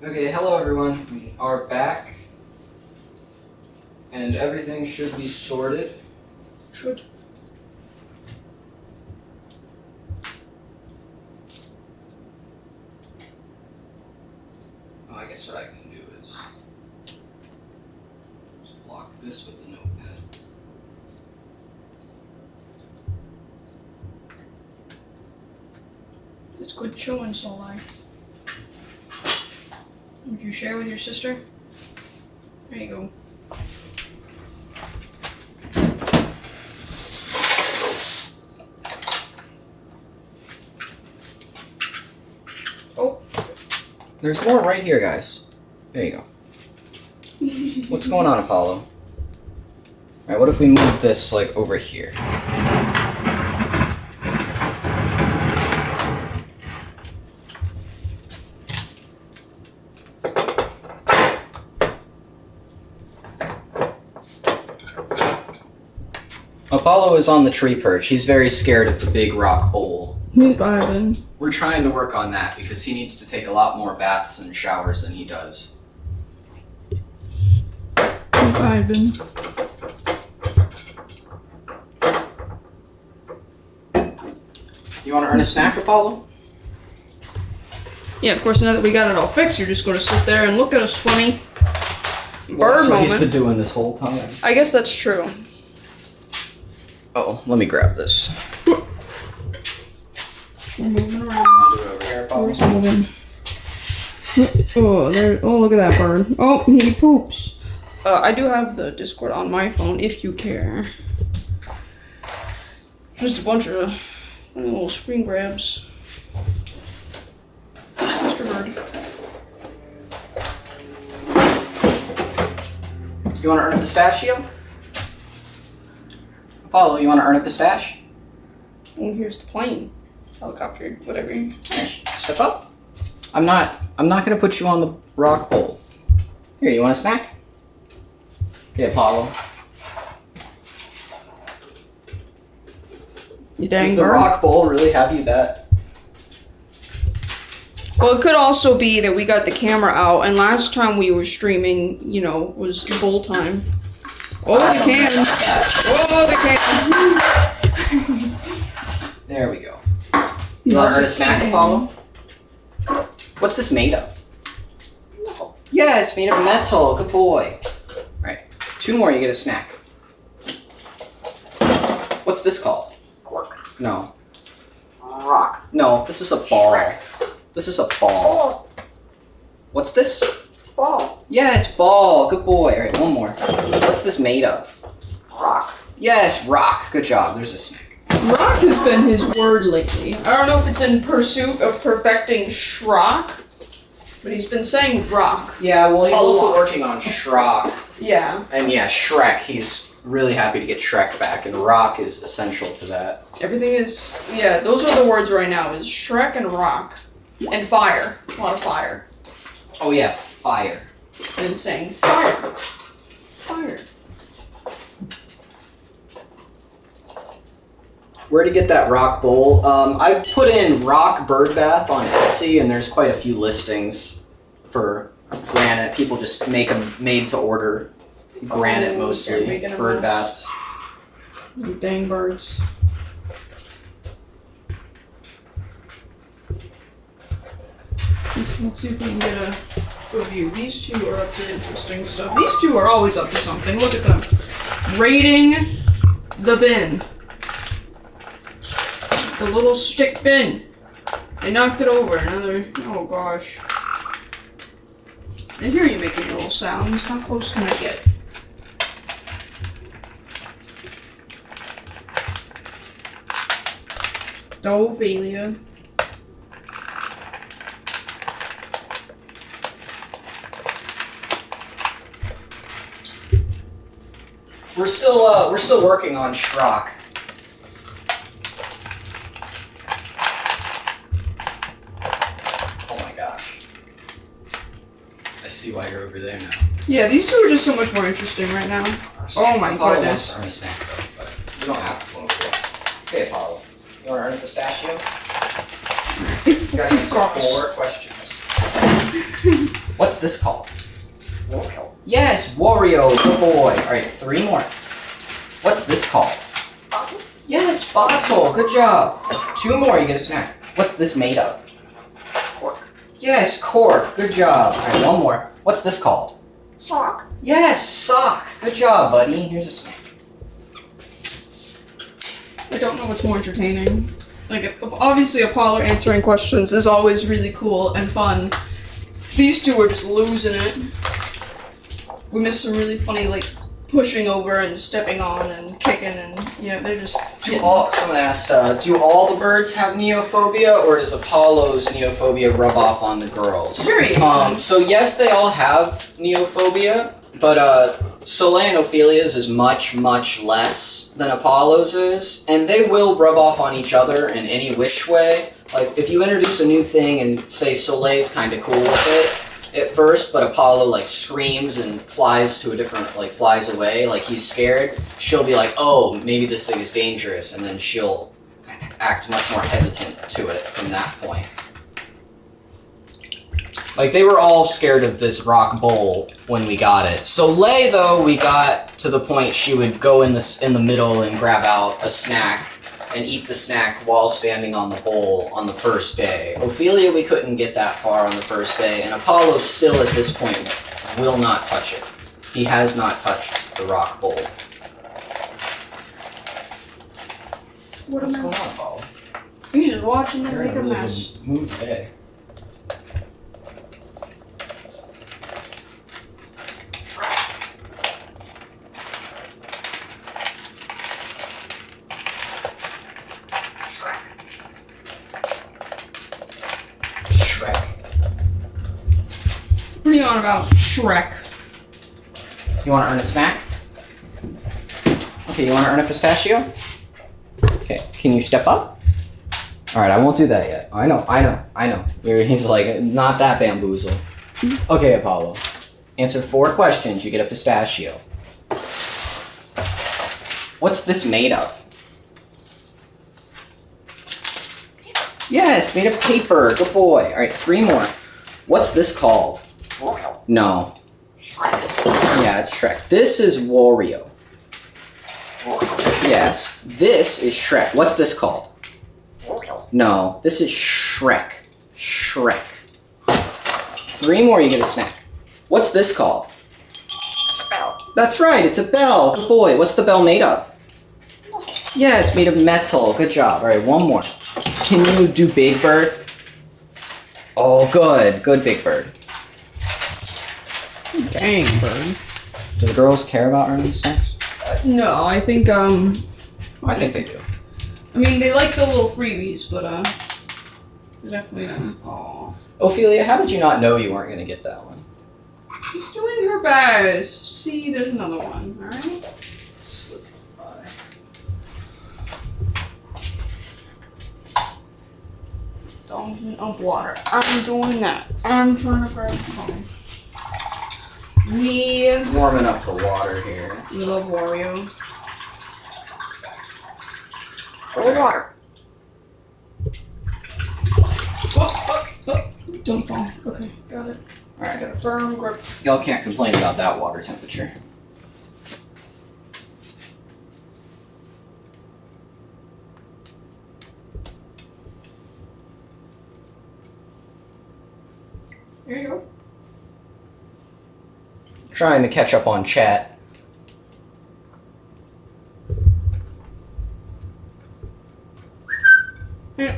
Okay, hello everyone. We are back. And everything should be sorted. Should. Oh, I guess what I can do is just block this with the notepad. It's good showing, Solai. Would you share with your sister? There you go. Oh. There's more right here, guys. There you go. What's going on, Apollo? Alright, what if we move this, like, over here? Apollo is on the tree perch. He's very scared of the big rock bowl. He's vibing. We're trying to work on that because he needs to take a lot more baths and showers than he does. He's vibing. You want to earn a snack, Apollo? Yeah, of course, now that we got it all fixed, you're just going to sit there and look at us funny. Well, that's Bird what he's moment. been doing this whole time. I guess that's true. Oh, let me grab this. We're moving around. I'll do it over here, Apollo. Where's moving? Oh, there. Oh, look at that bird. Oh, he poops. I do have the Discord on my phone if you care. Just a bunch of little screen grabs. Mr. Bird. You want to earn a pistachio? Apollo, you want to earn a pistache? And here's the plane. Helicopter, whatever. Step up. I'm not gonna put you on the rock bowl. Here, you want a snack? Okay, Apollo. You dang Does the bird. rock bowl really have you that? Well, it could also be that we got the camera out, and last time we were streaming, you know, was bowl time. Oh, the can! Oh, the can! There we go. You want to earn a snack, Apollo? What's this made of? No. Yeah, it's made of metal. Good boy. Right. 2 more, you get a snack. What's this called? Cork. No. Rock. No, this is a ball. Shrock. This is a ball. What's this? Ball. Yes, ball. Good boy. All right, 1 more. What's this made of? Rock. Yes, rock. Good job. There's a snack. Rock has been his word lately. I don't know if it's in pursuit of perfecting Shrock, but he's been saying rock. Yeah, well, he's A also lot. working on Shrock. Yeah. And yeah, Shrek. He's really happy to get Shrek back, and rock is essential to that. Everything is, yeah, those are the words right now, is Shrek and rock. And fire. A lot of fire. Oh yeah, fire. And saying fire. Fire. Where to get that rock bowl? I put in rock birdbath on Etsy, and there's quite a few listings for granite. People just make them made to order. Granite Oh, mostly. they're making a Bird mess. baths. You dang birds. Let's see if we can get a good view. These two are up to interesting stuff. These two are always up to something. Look at them. Raiding the bin. The little stick bin. They knocked it over. Now they're, oh gosh. I hear you making little sounds. How close can I get? Ophelia. We're still working on Shrock. Oh my gosh. I see why you're over there now. Yeah, these two are just so much more interesting right now. Oh my Apollo goodness. wants to earn a snack though, but you don't have to phone for it. Okay, Apollo. You want to earn a pistachio? You gotta answer 4 questions. What's this called? Wario. Yes, Wario, good boy. Alright, 3 more. What's this called? Bottle. Yes, bottle, good job. 2 more, you get a snack. What's this made of? Cork. Yes, cork, good job. Alright, 1 more. What's this called? Sock. Yes, sock, good job, buddy. Here's a snack. I don't know what's more entertaining. Like, obviously Apollo answering questions is always really cool and fun. These two are just losing it. We missed some really funny, like, pushing over and stepping on and kicking and, they're just... Someone asked, do all the birds have neophobia, or does Apollo's neophobia rub off on the girls? Very So yes, they all have neophobia, but Soleil and Ophelia's is much, much less than Apollo's is, and they will rub off on each other in any which way. Like, if you introduce a new thing and say Soleil's kind of cool with it at first, but Apollo, like, screams and flies to a different, like, flies away, like he's scared, she'll be like, oh, maybe this thing is dangerous, and then she'll act much more hesitant to it from that point. Like, they were all scared of this rock bowl when we got it. Soleil, though, we got to the point she would go in the middle and grab out a snack and eat the snack while standing on the bowl on the first day. Ophelia, we couldn't get that far on the first day, and Apollo still at this point will not touch it. He has not touched the rock bowl. What a What's going on, mess. Apollo? He's just watching them You're make in a really mess. good mood today. Shrek. What are you on about, Shrek? You want to earn a snack? Okay, you want to earn a pistachio? Okay, can you step up? Alright, I won't do that yet. I know. He's like, not that bamboozle. Okay, Apollo. Answer 4 questions, you get a pistachio. What's this made of? Yes, made of paper. Good boy. Alright, 3 more. What's this called? Wario. No. Shrek. Yeah, it's Shrek. This is Wario. Wario. Yes. This is Shrek. What's this called? Wario. No. This is Shrek. Shrek. 3 more, you get a snack. What's this called? It's a bell. That's right, it's a bell. Good boy. What's the bell made of? Yes, made of metal. Good job. Alright, 1 more. Can you do Big Bird? Oh, good. Good, Big Bird. Dang, bird. Do the girls care about earning snacks? No, I think, I think they do. I mean, they like the little freebies, but, definitely, aw. Ophelia, how did you not know you weren't going to get that one? She's doing her best. See, there's another one, alright? Slip by. Dumping of water. I'm doing that. I'm trying to grab the phone. We Warming up the water here. love Wario. Cold water. Oh, don't fall. Okay, got it. Alright. Got a firm grip. Y'all can't complain about that water temperature. There you go. Trying to catch up on chat.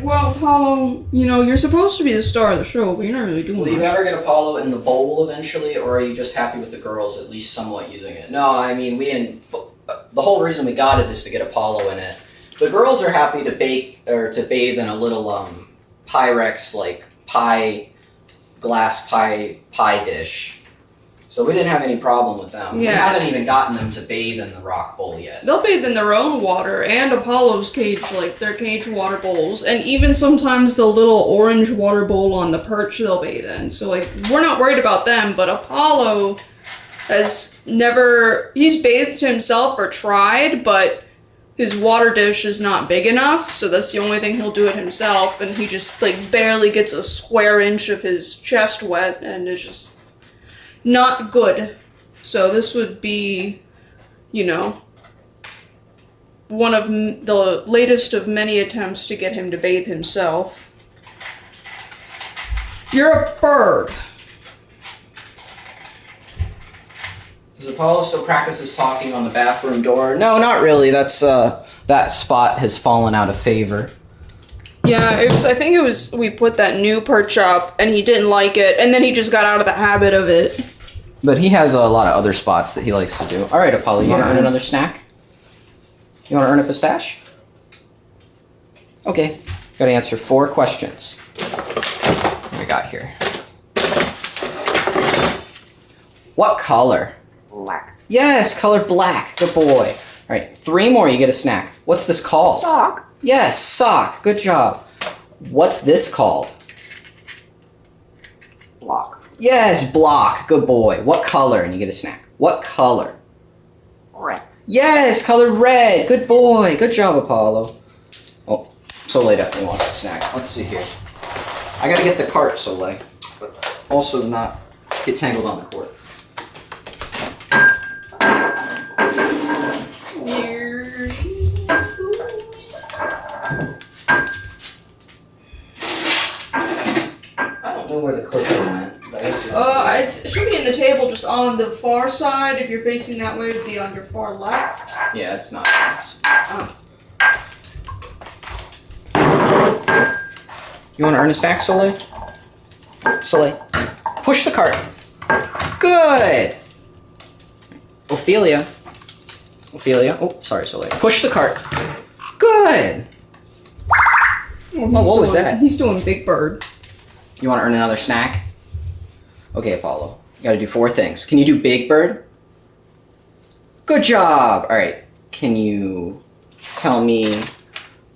Well, Apollo, you're supposed to be the star of the show, but you're not really doing Will you much. ever get Apollo in the bowl eventually, or are you just happy with the girls at least somewhat using it? No, I mean, the whole reason we got it is to get Apollo in it. The girls are happy to bathe in a little Pyrex like glass pie dish. So we didn't have any problem with them. Yeah. We haven't even gotten them to bathe in the rock bowl yet. They'll bathe in their own water and Apollo's cage, like their cage water bowls, and even sometimes the little orange water bowl on the perch they'll bathe in. So, like, we're not worried about them, but Apollo he's bathed himself or tried, but his water dish is not big enough, so that's the only thing he'll do it himself, and he just, like, barely gets a square inch of his chest wet, and it's just not good. So this would be, you know, one of the latest of many attempts to get him to bathe himself. You're a bird. Does Apollo still practice his talking on the bathroom door? No, not really. That's that spot has fallen out of favor. Yeah, I think it was, we put that new perch up and he didn't like it, and then he just got out of the habit of it. But he has a lot of other spots that he likes to do. All right, Apollo, you want to earn another snack? You want to earn a pistache? Okay. Got to answer 4 questions. What do we got here? What color? Black. Yes, color black. Good boy. All right, 3 more, you get a snack. What's this called? Sock. Yes, sock. Good job. What's this called? Block. Yes, block. Good boy. What color? And you get a snack. What color? Red. Yes, color red. Good boy. Good job, Apollo. Oh, Soleil definitely wants a snack. Let's see here. I gotta get the cart, Soleil. But also not get tangled on the cord. There she goes. I don't know where the clicker went. But I guess It should be in the table just on the far side. If you're facing that way, it would be on your far left. yeah, it's not. Oh. You want to earn a snack, Soleil? Soleil, push the cart. Good. Ophelia. Oh, sorry, Soleil. Push the cart. Good. Oh, what was that? He's doing Big Bird. You want to earn another snack? Okay, Apollo. You got to do 4 things. Can you do Big Bird? Good job. All right. Can you tell me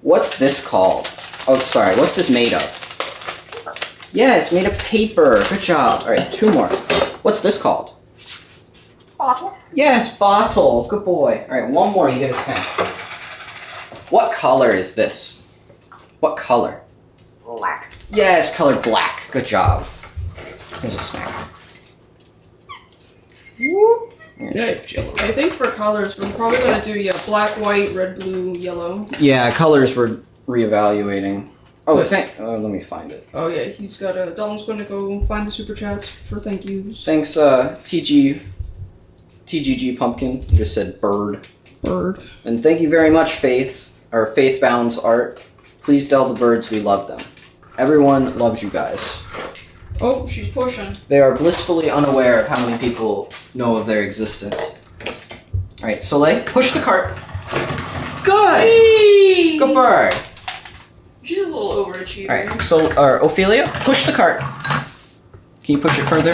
what's this called? Oh, sorry. What's this made of? Yeah, it's made of paper. Good job. All right, 2 more. What's this called? Bottle. Yes, bottle. Good boy. All right, 1 more. You get a snack. What color is this? What color? Black. Yes, color black. Good job. Here's a snack. Whoop. I think for colors, we're probably gonna do black, white, red, blue, yellow. Yeah, colors we're reevaluating. Oh, But- let me find it. Oh yeah, he's got a. Dalton's gonna go find the super chats for thank yous. Thanks, TGG Pumpkin. You just said bird. Bird. And thank you very much, Faith, or Faithbound's art. Please tell the birds we love them. Everyone loves you guys. Oh, she's pushing. They are blissfully unaware of how many people know of their existence. Alright, Soleil, push the cart. Good! Hey! Good bird. She's a little overachiever. Alright, so, Ophelia, push the cart. Can you push it further?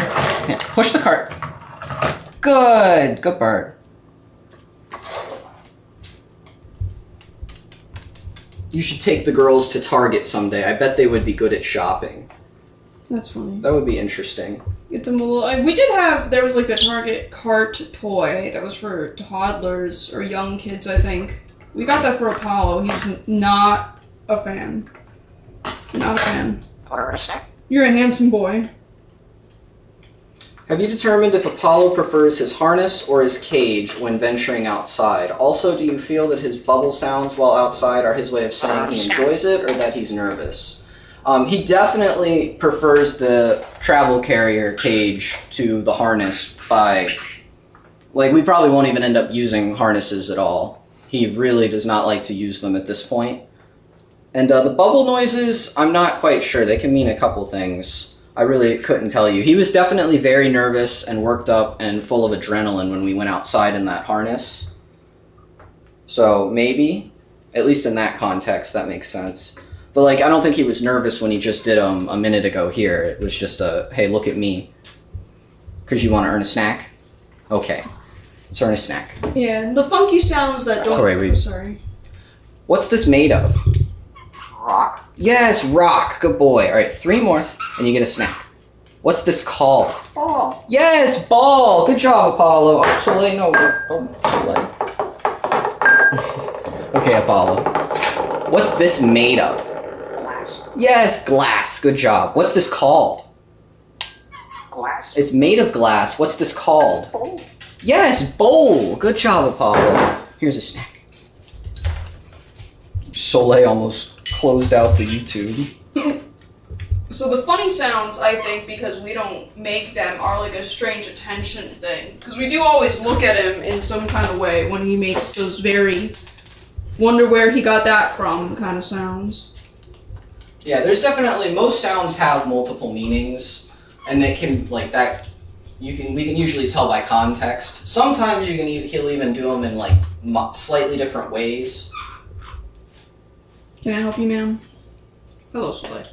Yeah, push the cart. Good! Good bird. You should take the girls to Target someday. I bet they would be good at shopping. That's funny. That would be interesting. Get them a little. We did have. There was like the Target cart toy that was for toddlers or young kids, I think. We got that for Apollo. He's not a fan. Not a fan. Order a snack. You're a handsome boy. Have you determined if Apollo prefers his harness or his cage when venturing outside? Also, do you feel that his bubble sounds while outside are his way of saying he enjoys it or that he's nervous? He definitely prefers the travel carrier cage to the harness by... Like, we probably won't even end up using harnesses at all. He really does not like to use them at this point. And the bubble noises, I'm not quite sure. They can mean a couple things. I really couldn't tell you. He was definitely very nervous and worked up and full of adrenaline when we went outside in that harness. So maybe, at least in that context, that makes sense. But like, I don't think he was nervous when he just did them a minute ago here. It was just a, hey, look at me. Because you want to earn a snack? Okay. Let's earn a snack. Yeah, the funky sounds that don't. Sorry, Sorry. What's this made of? Rock. Yes, rock. Good boy. All right, 3 more, and you get a snack. What's this called? Ball. Yes, ball. Good job, Apollo. Oh, Soleil, no. Oh, Soleil. Okay, Apollo. What's this made of? Glass. Yes, glass. Good job. What's this called? Glass. It's made of glass. What's this called? Bowl. Yes, bowl. Good job, Apollo. Here's a snack. Soleil almost closed out the YouTube. So the funny sounds, I think, because we don't make them, are like a strange attention thing. Because we do always look at him in some kind of way when he makes those very wonder where he got that from kind of sounds. Yeah, there's definitely, most sounds have multiple meanings, and they can, like, that, we can usually tell by context. Sometimes he'll even do them in, like, slightly different ways. Can I help you, ma'am? Hello, Soleil.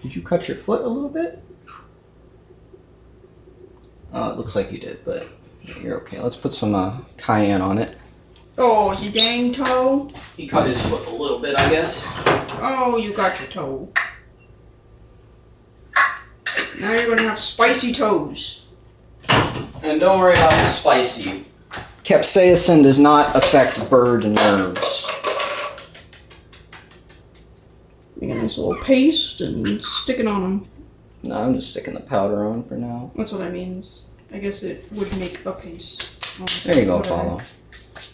Did you cut your foot a little bit? Oh, it looks like you did, but you're okay. Let's put some cayenne on it. Oh, you dang toe. He cut his foot a little bit, I guess. Oh, you got your toe. Now you're gonna have spicy toes. And don't worry about the spicy. Capsaicin does not affect bird nerves. Make a nice little paste and stick it on them. No, I'm just sticking the powder on for now. That's what I mean. I guess it would make a paste. Oh, There you go, whatever. Apollo.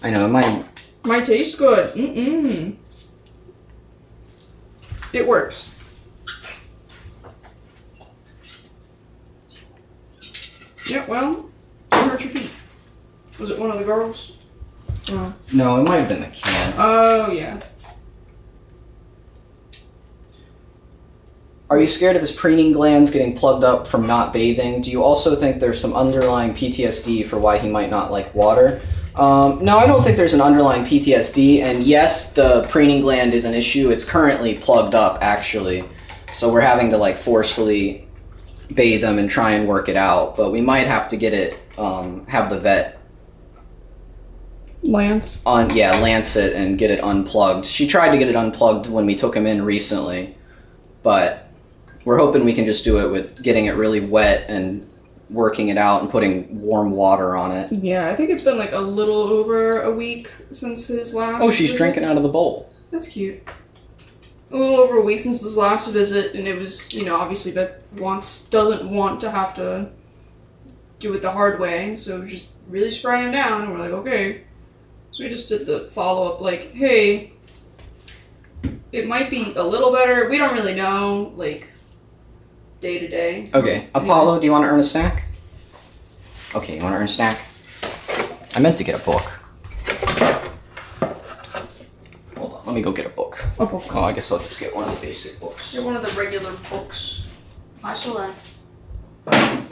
I know, it might... Might taste good. Mm-mm. It works. Yeah, well, you hurt your feet. Was it one of the girls? Oh. No, it might have been the can. Oh, yeah. Are you scared of his preening glands getting plugged up from not bathing? Do you also think there's some underlying PTSD for why he might not like water? No, I don't think there's an underlying PTSD, and yes, the preening gland is an issue. It's currently plugged up, actually, so we're having to, like, forcefully bathe him and try and work it out, but we might have to get it, have the vet Lance. lance it and get it unplugged. She tried to get it unplugged when we took him in recently, but we're hoping we can just do it with getting it really wet and working it out and putting warm water on it. Yeah, I think it's been like a little over a week since his last Oh, she's visit. drinking out of the bowl. That's cute. A little over a week since his last visit, and it was, obviously that doesn't want to have to do it the hard way, so just really spray him down, and we're like, okay. So we just did the follow-up, like, hey, it might be a little better. We don't really know, like, day to day. Okay, Apollo, do you want to earn a snack? Okay, you want to earn a snack? I meant to get a book. Hold on, let me go get a book. A book. Oh, I guess I'll just get one of the basic books. Get one of the regular books. I saw that.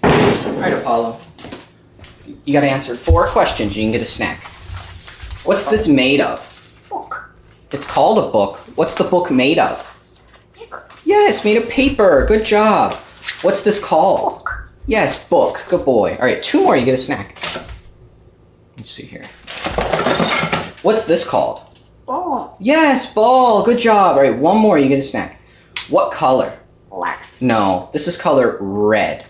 Alright, Apollo. You gotta answer 4 questions, you can get a snack. What's this made of? Book. It's called a book. What's the book made of? Paper. Yes, made of paper. Good job. What's this called? Book. Yes, book. Good boy. Alright, 2 more, you get a snack. Let's see here. What's this called? Ball. Yes, ball. Good job. Alright, 1 more, you get a snack. What color? Black. No, this is color red.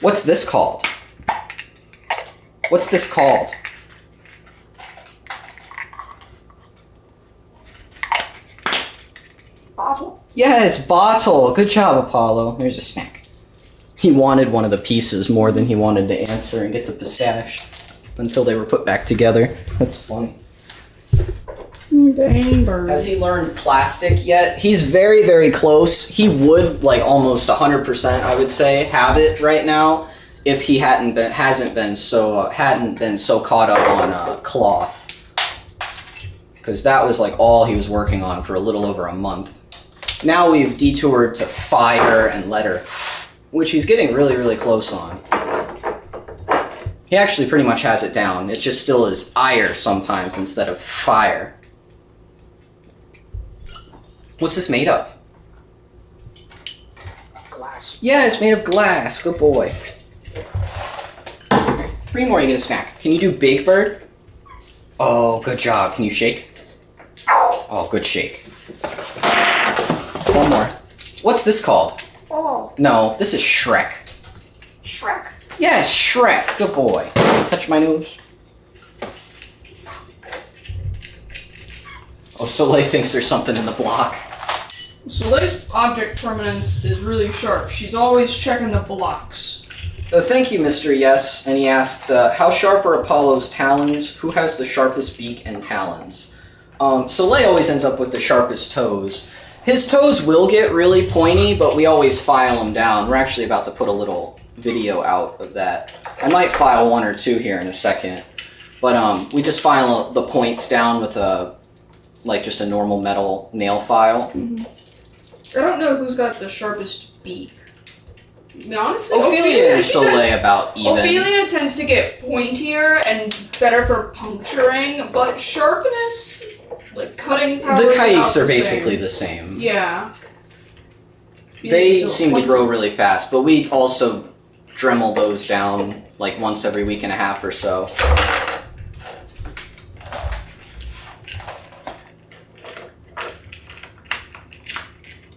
What's this called? What's this called? Bottle. Yes, bottle. Good job, Apollo. Here's a snack. He wanted one of the pieces more than he wanted to answer and get the pistache until they were put back together. That's funny. Dang bird. Has he learned plastic yet? He's very, very close. He would, like, almost 100%, I would say, have it right now if he hasn't been so caught up on cloth. Because that was, like, all he was working on for a little over a month. Now we've detoured to fire and letter, which he's getting really, really close on. He actually pretty much has it down. It just still is ire sometimes instead of fire. What's this made of? Glass. Yeah, it's made of glass. Good boy. 3 more, you get a snack. Can you do Big Bird? Oh, good job. Can you shake? Oh, good shake. 1 more. What's this called? Ball. No, this is Shrek. Shrock. Yes, Shrek. Good boy. touch my nose. Oh, Soleil thinks there's something in the block. Soleil's object permanence is really sharp. She's always checking the blocks. Thank you, Mr. Yes. And he asked, how sharp are Apollo's talons? Who has the sharpest beak and talons? Soleil always ends up with the sharpest toes. His toes will get really pointy, but we always file them down. We're actually about to put a little video out of that. I might file one or two here in a second. But we just file the points down with just a normal metal nail file. Mm-hmm. I don't know who's got the sharpest beak. I mean, honestly, Ophelia and Soleil about even. Ophelia tends to get pointier and better for puncturing, but sharpness, like cutting powers, The kayaks are the basically same. the same. Yeah. They seem to grow really fast, but we also Dremel those down like once every week and a half or so.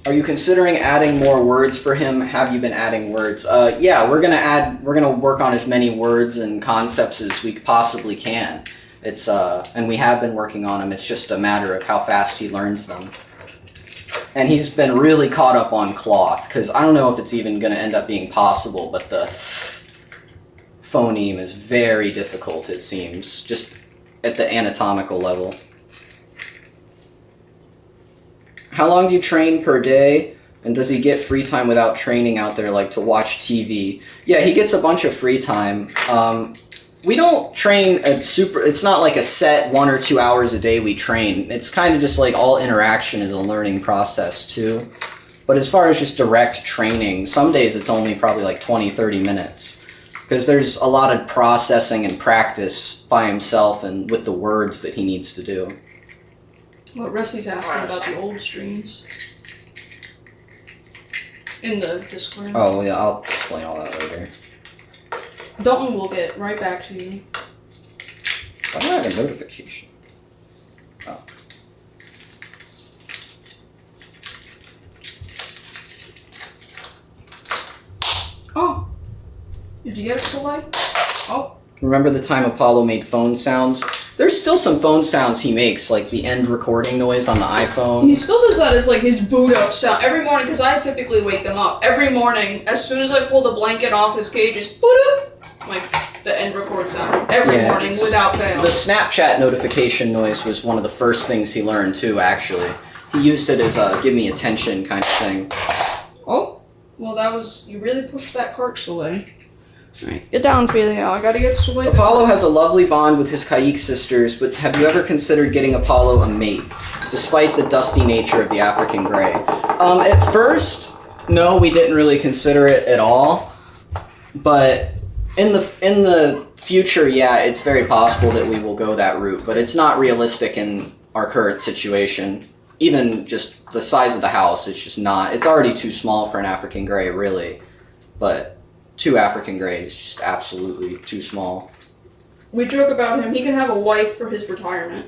Are you considering adding more words for him? Have you been adding words? Yeah, we're gonna work on as many words and concepts as we possibly can. It's and we have been working on them. It's just a matter of how fast he learns them. And he's been really caught up on cloth, because I don't know if it's even gonna end up being possible, but the phoneme is very difficult, it seems, just at the anatomical level. How long do you train per day? And does he get free time without training out there, like to watch TV? Yeah, he gets a bunch of free time. We don't train it's not like a set 1 or 2 hours a day we train. It's kind of just like all interaction is a learning process too. But as far as just direct training, some days it's only probably like 20, 30 minutes. Because there's a lot of processing and practice by himself and with the words that he needs to do. Well, Rusty's asking about the old streams. In the Discord. Oh, yeah, I'll explain all that later. Dalton will get right back to you. Why do I have a notification? Oh. Oh. Did you get it, Soleil? Oh. Remember the time Apollo made phone sounds? There's still some phone sounds he makes, like the end recording noise on the iPhone. He still does that as like his boot up sound every morning, because I typically wake them up every morning. As soon as I pull the blanket off his cage, it's boot up, like the end record sound every morning without fail. The Snapchat notification noise was one of the first things he learned too. Actually, he used it as a "give me attention" kind of thing. Oh, well, that was you really pushed that cart, Soleil. Alright, get down, Ophelia. I gotta get Soleil. Apollo has a lovely bond with his Kaik sisters, but have you ever considered getting Apollo a mate, despite the dusty nature of the African Grey? At first, no, we didn't really consider it at all. But in the future, yeah, it's very possible that we will go that route. But it's not realistic in our current situation. Even just the size of the house, it's just not. It's already too small for an African Grey, really. But 2 African Greys, just absolutely too small. We joke about him. He can have a wife for his retirement.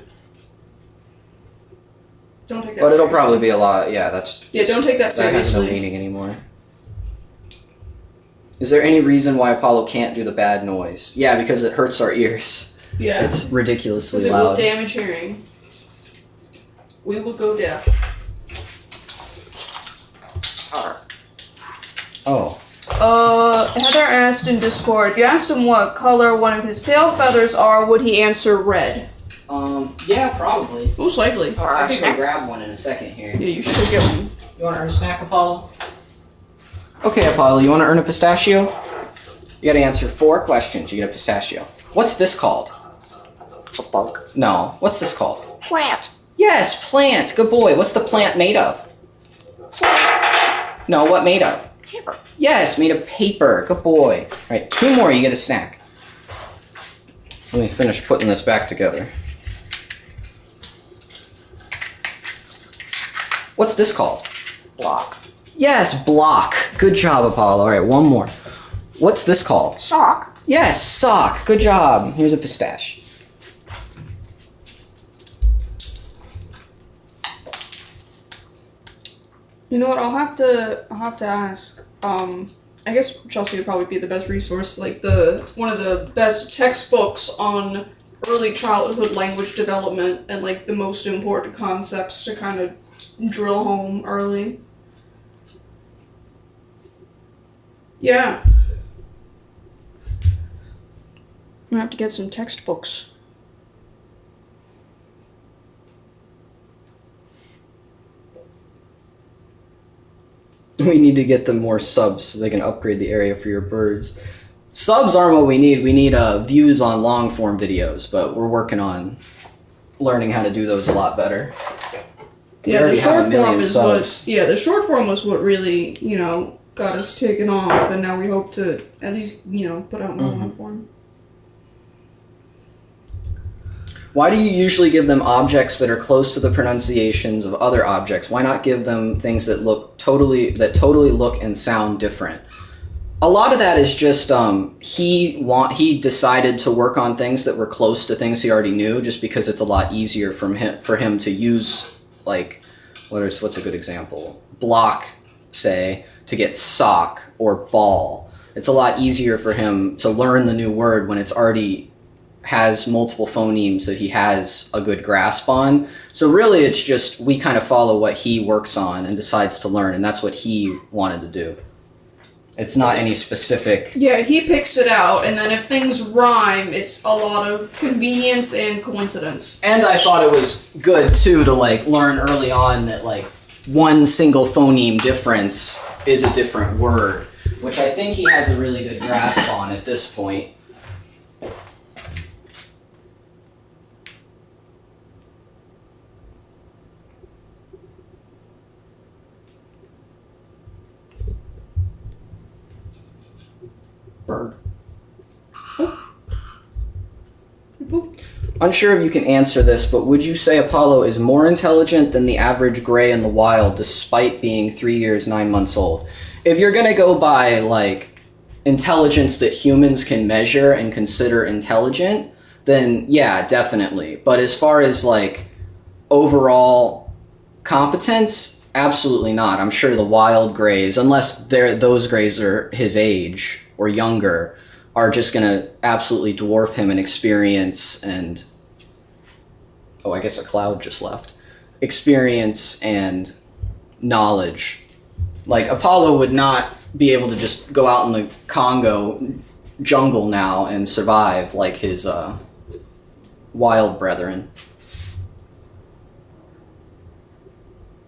Don't take that But it'll seriously. probably be a lot, yeah, that's... Yeah, don't take that That has no seriously. meaning anymore. Is there any reason why Apollo can't do the bad noise? Yeah, because it hurts our ears. Yeah. It's ridiculously Because it will loud. damage hearing. We will go deaf. Oh. Heather asked in Discord, if you asked him what color one of his tail feathers are, would he answer red? Yeah, probably. Most likely. I think I'll grab one in a second here. Yeah, you should go get one. You want to earn a snack, Apollo? Okay, Apollo, you want to earn a pistachio? You gotta answer 4 questions, you get a pistachio. What's this called? No, what's this called? Plant. Yes, plant, good boy. What's the plant made of? No, what made of? Paper. Yes, made of paper. Good boy. All right, 2 more, you get a snack. Let me finish putting this back together. What's this called? Block. Yes, block. Good job, Apollo. All right, 1 more. What's this called? Sock. Yes, sock. Good job. Here's a pistache. You know what? I'll have to ask. I guess Chelsea would probably be the best resource, like one of the best textbooks on early childhood language development and like the most important concepts to kind of drill home early. Yeah. I'm gonna have to get some textbooks. We need to get them more subs so they can upgrade the area for your birds. Subs aren't what we need. We need views on long form videos, but we're working on learning how to do those a lot better. We Yeah, the already have short a million form is subs. what. Yeah, the short form was what really, got us taken off, and now we hope to at least, put out more long form. Why do you usually give them objects that are close to the pronunciations of other objects? Why not give them things that totally look and sound different? A lot of that is just he decided to work on things that were close to things he already knew, just because it's a lot easier for him to use, like, what's a good example? Block, say, to get sock or ball. It's a lot easier for him to learn the new word when it's already has multiple phonemes that he has a good grasp on. So really it's just we kind of follow what he works on and decides to learn, and that's what he wanted to do. It's not any specific... Yeah, he picks it out, and then if things rhyme, it's a lot of convenience and coincidence. And I thought it was good too to like learn early on that like one single phoneme difference is a different word, which I think he has a really good grasp on at this point. Bird. Unsure if you can answer this, but would you say Apollo is more intelligent than the average gray in the wild despite being 3 years, 9 months old? If you're gonna go by like intelligence that humans can measure and consider intelligent, then yeah, definitely. But as far as like overall competence, absolutely not. I'm sure the wild grays, unless those grays are his age or younger, are just going to absolutely dwarf him in experience and... Oh, I guess a cloud just left. Experience and knowledge. Like, Apollo would not be able to just go out in the Congo jungle now and survive like his wild brethren.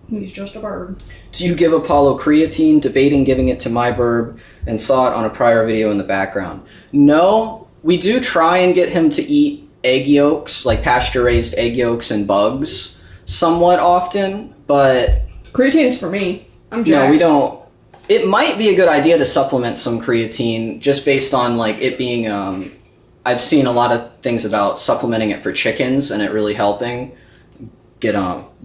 He's just a bird. Do you give Apollo creatine? Debating giving it to my burb and saw it on a prior video in the background. No, we do try and get him to eat egg yolks, like pasture-raised egg yolks and bugs, somewhat often, but... Creatine's for me. I'm jacked. No, we don't. It might be a good idea to supplement some creatine, just based on like it being... I've seen a lot of things about supplementing it for chickens and it really helping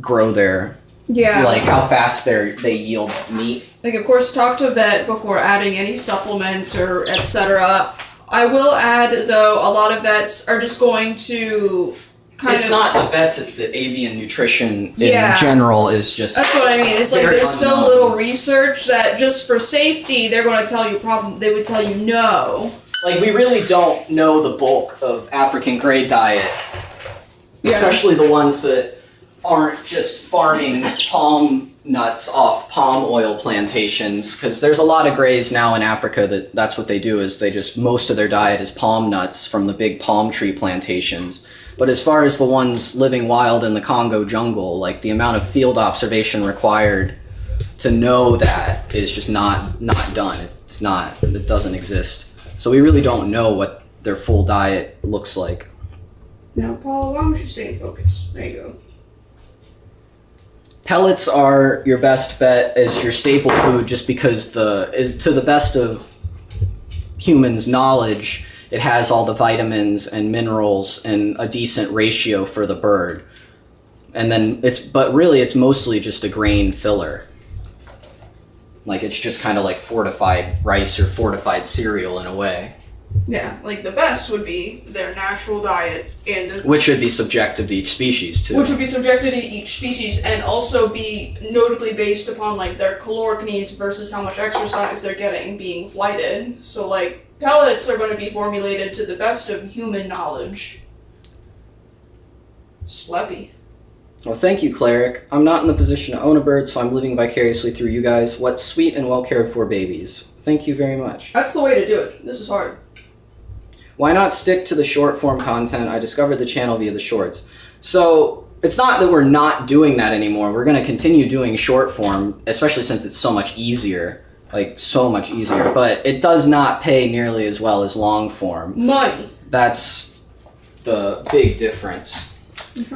grow their... Yeah. Like how fast they yield meat. Like, of course, talk to a vet before adding any supplements or etc. I will add, though, a lot of vets are just going to It's not the vets, it's the avian nutrition Yeah. in general is just... That's what I mean. It's like very there's so unknown. little research that just for safety, they're going to tell you they would tell you no. Like, we really don't know the bulk of African gray diet. Yeah. Especially the ones that aren't just farming palm nuts off palm oil plantations, because there's a lot of grays now in Africa that's what they do, is they just, most of their diet is palm nuts from the big palm tree plantations. But as far as the ones living wild in the Congo jungle, like the amount of field observation required to know that is just not done. It doesn't exist. So we really don't know what their full diet looks like. Now, Paul, why don't you stay in focus? There you go. Pellets are your best bet as your staple food, just because to the best of humans' knowledge, it has all the vitamins and minerals and a decent ratio for the bird. And then but really it's mostly just a grain filler. Like it's just kind of like fortified rice or fortified cereal in a way. Yeah, like the best would be their natural diet and the, Which would be subjective to each species too. which would be subjected to each species and also be notably based upon like their caloric needs versus how much exercise they're getting being flighted. So like pellets are going to be formulated to the best of human knowledge. Sleppy. Well, thank you, Cleric. I'm not in the position to own a bird, so I'm living vicariously through you guys. What sweet and well cared for babies. Thank you very much. That's the way to do it. This is hard. Why not stick to the short form content? I discovered the channel via the shorts. So it's not that we're not doing that anymore. We're going to continue doing short form, especially since it's so much easier. Like, so much easier. But it does not pay nearly as well as long form. Money. That's the big difference.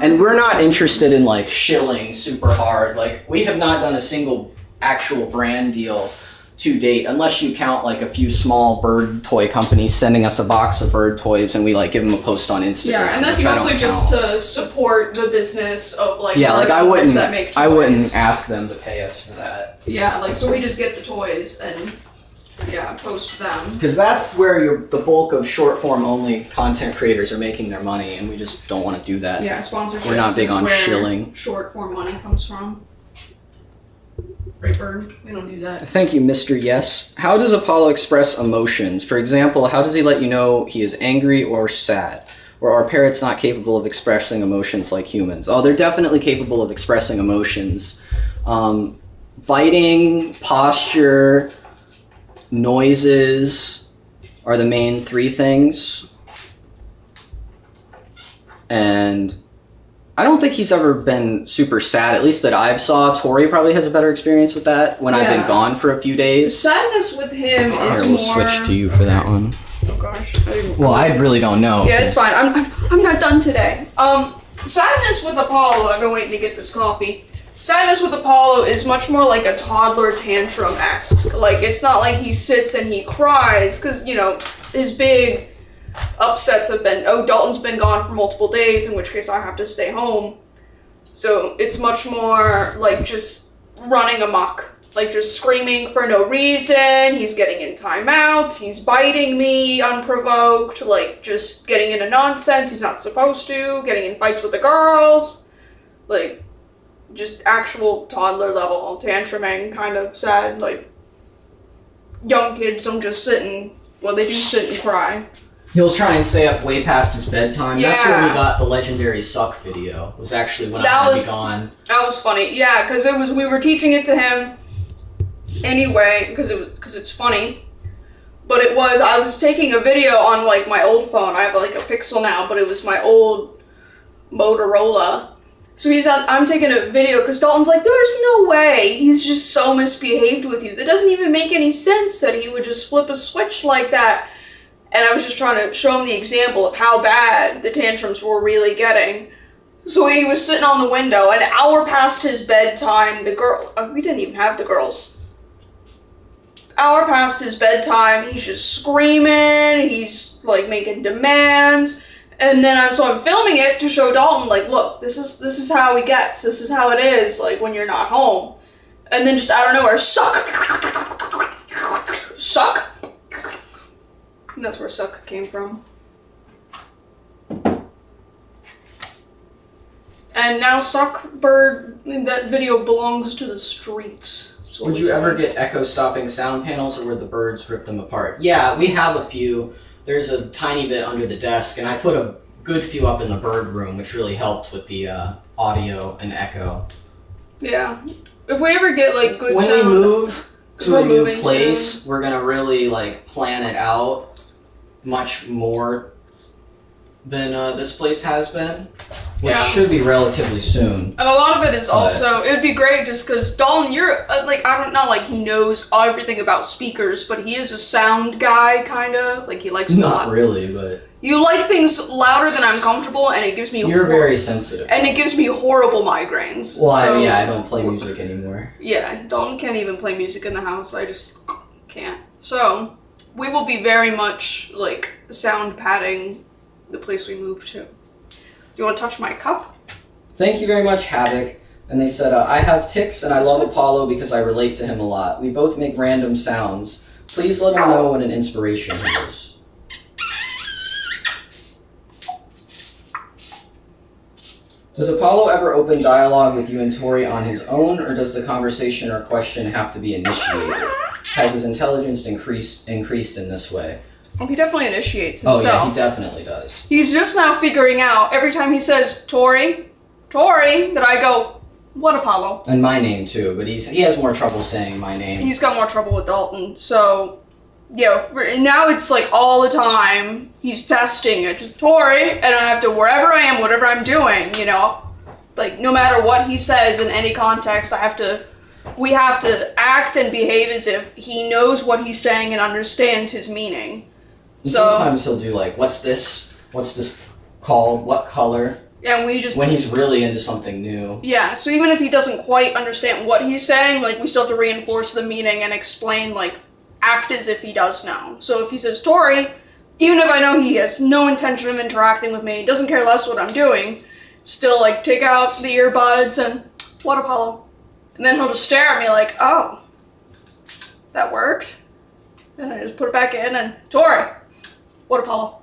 And we're not interested in like shilling super hard. Like, we have not done a single actual brand deal to date, unless you count like a few small bird toy companies sending us a box of bird toys and we like give them a post on Instagram. Yeah, and that's which I mostly don't just count. to support the business of like Yeah, like bird I owners that make I wouldn't toys. ask them to pay us for that. Yeah, like so we just get the toys and yeah, post them. Because that's where the bulk of short form only content creators are making their money, and we just don't want to do that. Yeah, sponsorships. We're not big is on where shilling. Short form money comes from. Right, Bird? We don't do that. Thank you, Mr. Yes. How does Apollo express emotions? For example, how does he let you know he is angry or sad? Or are parrots not capable of expressing emotions like humans? Oh, they're definitely capable of expressing emotions. Biting, posture, noises are the main three things. And I don't think he's ever been super sad, at least that I've saw. Tori probably has a better experience with that when I've been Yeah. gone for a few The days. sadness with him is Here, we'll more. switch to you for that one. Oh gosh. Well, I really don't know. Yeah, it's fine. I'm not done today. Sadness with Apollo. I've been waiting to get this coffee. Sadness with Apollo is much more like a toddler tantrum-esque. Like, it's not like he sits and he cries, because, you know, his big upsets have been, oh, Dalton's been gone for multiple days, in which case I have to stay home. So it's much more like just running amok. Like, just screaming for no reason, he's getting in timeouts, he's biting me unprovoked, like, just getting into nonsense he's not supposed to, getting in fights with the girls. Like, just actual toddler level tantruming, kind of sad. Like, young kids don't just sit and, well, they do sit and cry. He'll try and stay up way past his bedtime. That's where we Yeah. got the legendary suck video. Was actually when That I was- was gone. That was funny, yeah, because we were teaching it to him anyway, because it's funny. But I was taking a video on like my old phone. I have like a Pixel now, but it was my old Motorola. So I'm taking a video because Dalton's like, there's no way. He's just so misbehaved with you. That doesn't even make any sense that he would just flip a switch like that. And I was just trying to show him the example of how bad the tantrums were really getting. So he was sitting on the window, an hour past his bedtime, we didn't even have the girls. Hour past his bedtime, he's just screaming, he's like making demands. And then I'm filming it to show Dalton, like, look, this is how he gets, this is how it is, like, when you're not home. And then just out of nowhere, suck! Suck? And that's where suck came from. And now Suckbird, that video belongs to the streets. That's what Would we you say. ever get echo-stopping sound panels, or would the birds rip them apart? Yeah, we have a few. There's a tiny bit under the desk, and I put a good few up in the bird room, which really helped with the audio and echo. Yeah. If we ever get, like, good When sound... we move to we're a new moving place, we're gonna really like plan it out much more than this place has been, which Yeah. should be relatively soon. And a lot of it is also, it would be great just because Dalton, you're, like, I don't know, like, he knows everything about speakers, but he is a sound guy, kind of. Like, he likes Not really, but You like things louder than I'm comfortable, and it gives me you're very sensitive. and it gives me horrible migraines. Well, so, I don't play music anymore. Yeah, Dalton can't even play music in the house. I just can't. So, we will be very much, like, sound padding the place we move to. Do you want to touch my cup? Thank you very much, Havoc. And they said, I have tics and I love Apollo because I relate to him a lot. We both make random sounds. Please let him know what an inspiration is. Does Apollo ever open dialogue with you and Tori on his own, or does the conversation or question have to be initiated? Has his intelligence increased in this way? Oh, he definitely initiates Oh himself. yeah, he definitely does. He's just now figuring out, every time he says, Tori, that I go, what Apollo? And my name too, but he has more trouble saying my name. He's got more trouble with Dalton, so, yeah, now it's like all the time, he's testing it, just Tori, and I have to, wherever I am, whatever I'm doing, you know, like, no matter what he says in any context, we have to act and behave as if he knows what he's saying and understands his meaning. And So sometimes he'll do like, what's this called? What color? and we just When he's really into something new. yeah. So even if he doesn't quite understand what he's saying, like we still have to reinforce the meaning and explain, like act as if he does know. So if he says Tori, even if I know he has no intention of interacting with me, doesn't care less what I'm doing, still like take out the earbuds and what Apollo, and then he'll just stare at me like, oh, that worked. Then I just put it back in and Tori. What Apollo?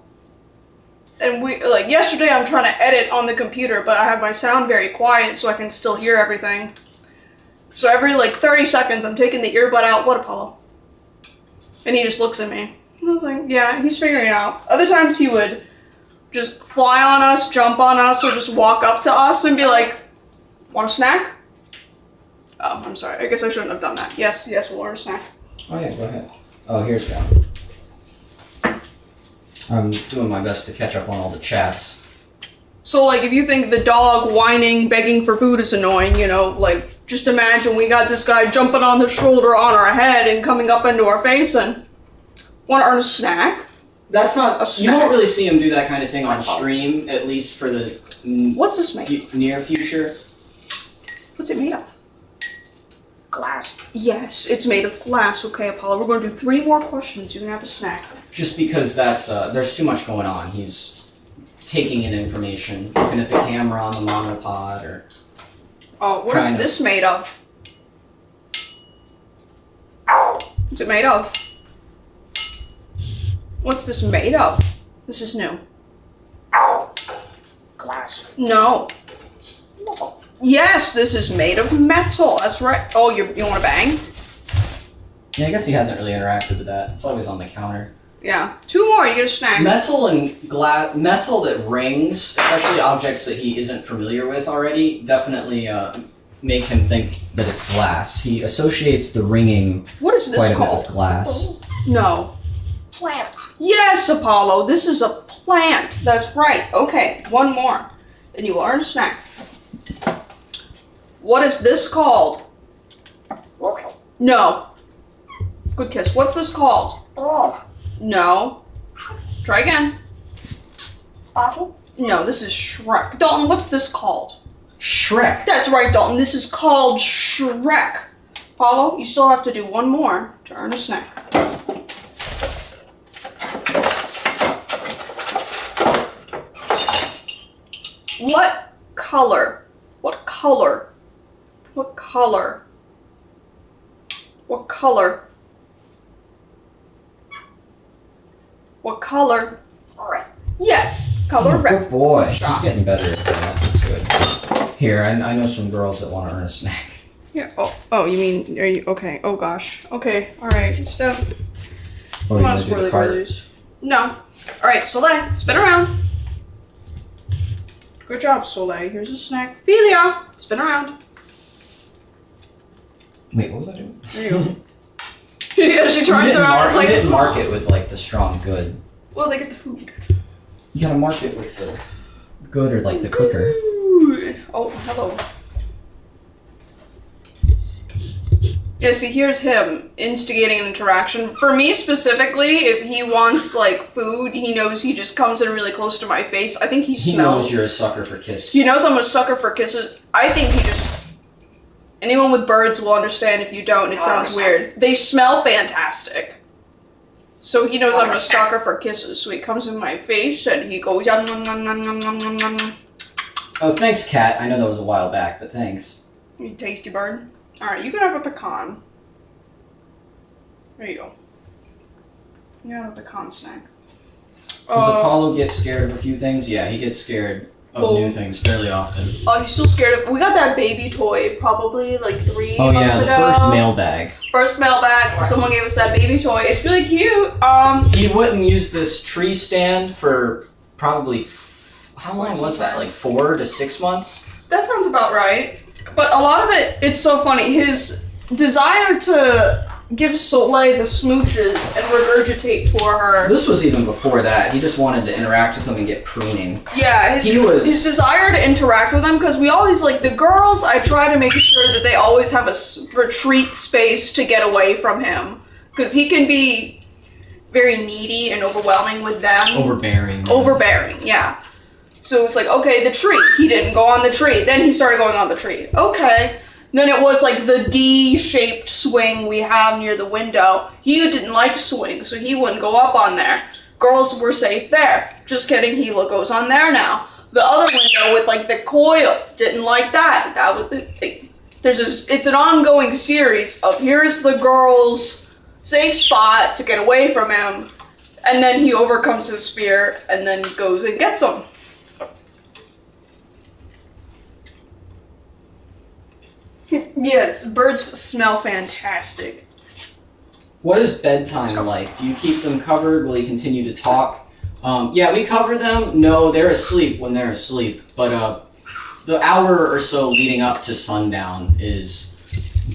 And we, like, yesterday I'm trying to edit on the computer, but I have my sound very quiet so I can still hear everything. So every, like, 30 seconds I'm taking the earbud out, what Apollo? And he just looks at me. And I was like, yeah, he's figuring it out. Other times he would just fly on us, jump on us, or just walk up to us and be like, want a snack? Oh, I'm sorry. I guess I shouldn't have done that. Yes, we'll order a snack. Oh yeah, go ahead. Oh, here's one. I'm doing my best to catch up on all the chats. So, like, if you think the dog whining, begging for food is annoying, you know, like, just imagine we got this guy jumping on the shoulder on our head and coming up into our face and want to earn a snack? That's not. A You won't snack. really see him do that kind of thing on stream, at least for the What's this made of? near future. What's it made of? Glass. Yes, it's made of glass. Okay, Apollo, we're going to do 3 more questions. You can have a snack. Just because that's there's too much going on. He's taking in information, looking at the camera on the monopod, or Oh, what is Trying to- this made of? What's it made of? What's this made of? This is new. Glass. No. Metal. Yes, this is made of metal. That's right. Oh, you want to bang? yeah, I guess he hasn't really interacted with that. It's always on the counter. Yeah. 2 more, you get a snack. Metal and metal that rings, especially objects that he isn't familiar with already, definitely make him think that it's glass. He associates the ringing What is this quite a bit called? with glass. No. Plant. Yes, Apollo, this is a plant. That's right. Okay, 1 more. Then you are a snack. What is this called? Royal. No. Good kiss. What's this called? Oh. No. Try again. Bottle. No, this is Shrock. Dalton, what's this called? Shrek. That's right, Dalton. This is called Shrek. Apollo, you still have to do 1 more to earn a snack. What color? What color? What color? What color? What color? Red. Yes, color Oh, red. good boy. Good job. He's getting better at that. That's good. Here, I know some girls that want to earn a snack. Here. Oh, you mean, are you, okay, oh gosh. Okay, alright, step. Or Come you on, gonna do the squirrely cart? girlies. No. Alright, Soleil, spin around. Good job, Soleil. Here's a snack. Ophelia, spin around. Wait, what was I doing? There you go. Yeah, she turns around and is You like, didn't mark it with like the strong good. well, they get the food. You gotta mark it with the good or like the clicker. Food. Oh, hello. Yeah, see, here's him instigating an interaction. For me specifically, if he wants, like, food, he knows he just comes in really close to my face. I think he He smells. knows you're a sucker for kisses. He knows I'm a sucker for kisses. I think he just... Anyone with birds will understand if you don't. It sounds weird. They smell fantastic. So he knows I'm a sucker for kisses. So he comes in my face and he goes, yum, yum, yum, yum, yum, yum, yum, yum. Oh, thanks, Kat. I know that was a while back, but thanks. You tasty bird. Alright, you can have a pecan. There you go. You can have a pecan snack. Does Apollo get scared of a few things? Yeah, he gets scared of new things fairly often. Oh, he's still scared of. We got that baby toy probably like 3 Oh months yeah, ago. the first mailbag. First mailbag. Someone gave us that baby toy. It's really cute. He wouldn't use this tree stand for probably how long was that? Like 4 to 6 months. That sounds about right. But a lot of it, it's so funny. His desire to give Soleil the smooches and regurgitate for her. This was even before that. He just wanted to interact with them and get preening. Yeah, his desire to interact with them, because we always, like, the girls, I try to make sure that they always have a retreat space to get away from him. Because he can be very needy and overwhelming with them. Overbearing. Overbearing, yeah. So it's like, okay, the tree. He didn't go on the tree. Then he started going on the tree. Okay. Then it was like the D-shaped swing we have near the window. He didn't like swing, so he wouldn't go up on there. Girls were safe there. Just kidding, he goes on there now. The other window with like the coil, didn't like that. That would be, it's an ongoing series of here's the girl's safe spot to get away from him, and then he overcomes his fear and then goes and gets him. Yes, birds smell fantastic. What is bedtime like? Do you keep them covered? Will you continue to talk? Yeah, we cover them. No, they're asleep when they're asleep. But the hour or so leading up to sundown is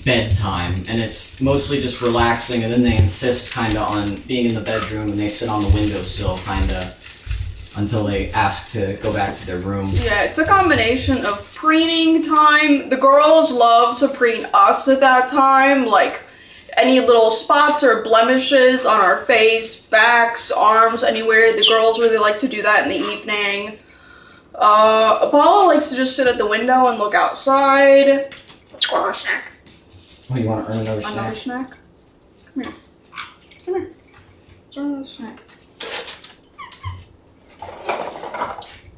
bedtime, and it's mostly just relaxing, and then they insist kind of on being in the bedroom, and they sit on the windowsill kind of until they ask to go back to their room. Yeah, it's a combination of preening time. The girls love to preen us at that time, like any little spots or blemishes on our face, backs, arms, anywhere. The girls really like to do that in the evening. Apollo likes to just sit at the window and look outside. Or a snack. Oh, you want to earn another snack? Another snack? Come here. Come here. Let's earn another snack.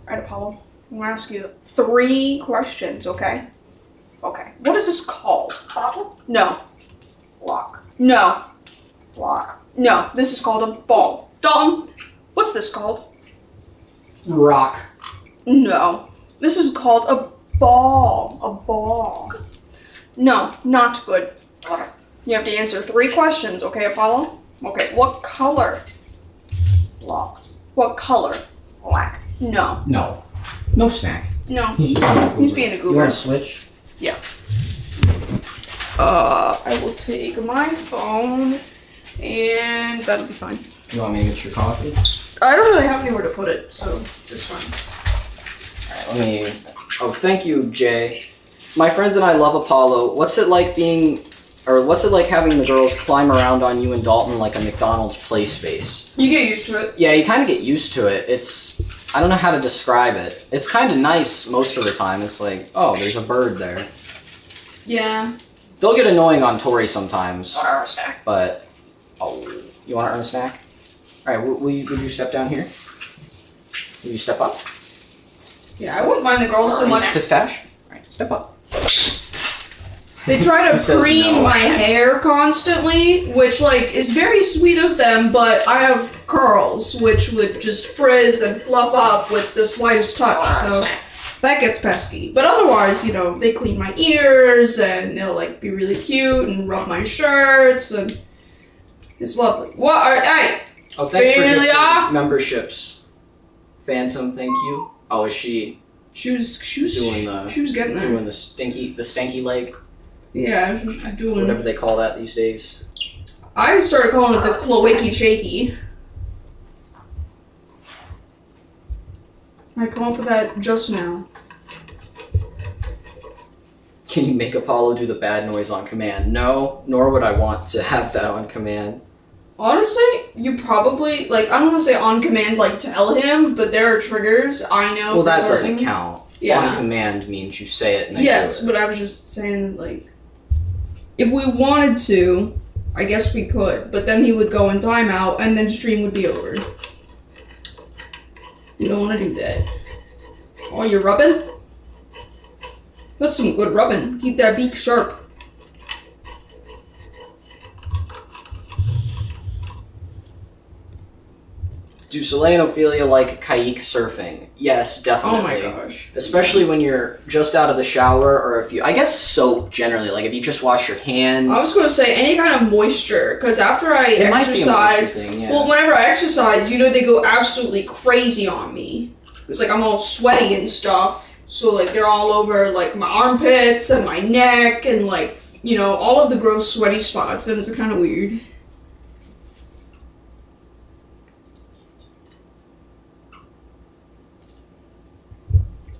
Alright, Apollo. I'm gonna ask you 3 questions, okay? Okay. What is this called? Bottle. No. Lock. No. Lock. No. This is called a ball. Dalton, what's this called? Rock. No. This is called a ball. A ball. No, not good. Water. You have to answer 3 questions, okay, Apollo? Okay. What color? Lock. What color? Black. No. No. No snack. No. He's just He's being a You goober. want to switch? Yeah. I will take my phone, and that'll be fine. You want me to get your coffee? I don't really have anywhere to put it, so it's fine. Alright, let me... Oh, thank you, Jay. My friends and I love Apollo. What's it like having the girls climb around on you and Dalton like a McDonald's play space? You get used to it. Yeah, you kind of get used to it. I don't know how to describe it. It's kind of nice most of the time. It's like, oh, there's a bird there. Yeah. They'll get annoying on Tori sometimes, Or a snack. but... Oh, you want to earn a snack? Alright, would you step down here? Will you step up? Yeah, I wouldn't mind the girls so much. Pistache? Alright, step up. They try to It says preen no. my hair constantly, which, like, is very sweet of them, but I have curls, which would just frizz and fluff up with the slightest touch, Or a so snack. that gets pesky. But otherwise, you know, they clean my ears, and they'll, like, be really cute and rub my shirts, and it's lovely. What are, hey! Oh, thanks for Ophelia? gifting memberships. Phantom, thank you. Oh, is she She was Doing the- she was getting there. doing the stanky leg? Yeah, she was doing. Whatever they call that these days. I started calling it the cloaky shaky. I come up with that just now. Can you make Apollo do the bad noise on command? No, nor would I want to have that on command. Honestly, you probably, like, I don't want to say on command, like, tell him, but there are triggers I know. Well, for that certain. doesn't count. Yeah. On command means you say it and they Yes, do it. but I was just saying, like, if we wanted to, I guess we could, but then he would go in timeout and then stream would be over. You don't want to do that. Oh, you're rubbing? That's some good rubbing. Keep that beak sharp. Do Soleil and Ophelia like kayak surfing? Yes, definitely. Oh my gosh. Especially when you're just out of the shower, or if you, I guess soap generally, like if you just wash your hands. I was going to say any kind of moisture, because after I It might be a moisture exercise, thing, yeah. well, whenever I exercise, they go absolutely crazy on me. It's like I'm all sweaty and stuff, so like they're all over like my armpits and my neck and like, all of the gross sweaty spots, and it's kind of weird.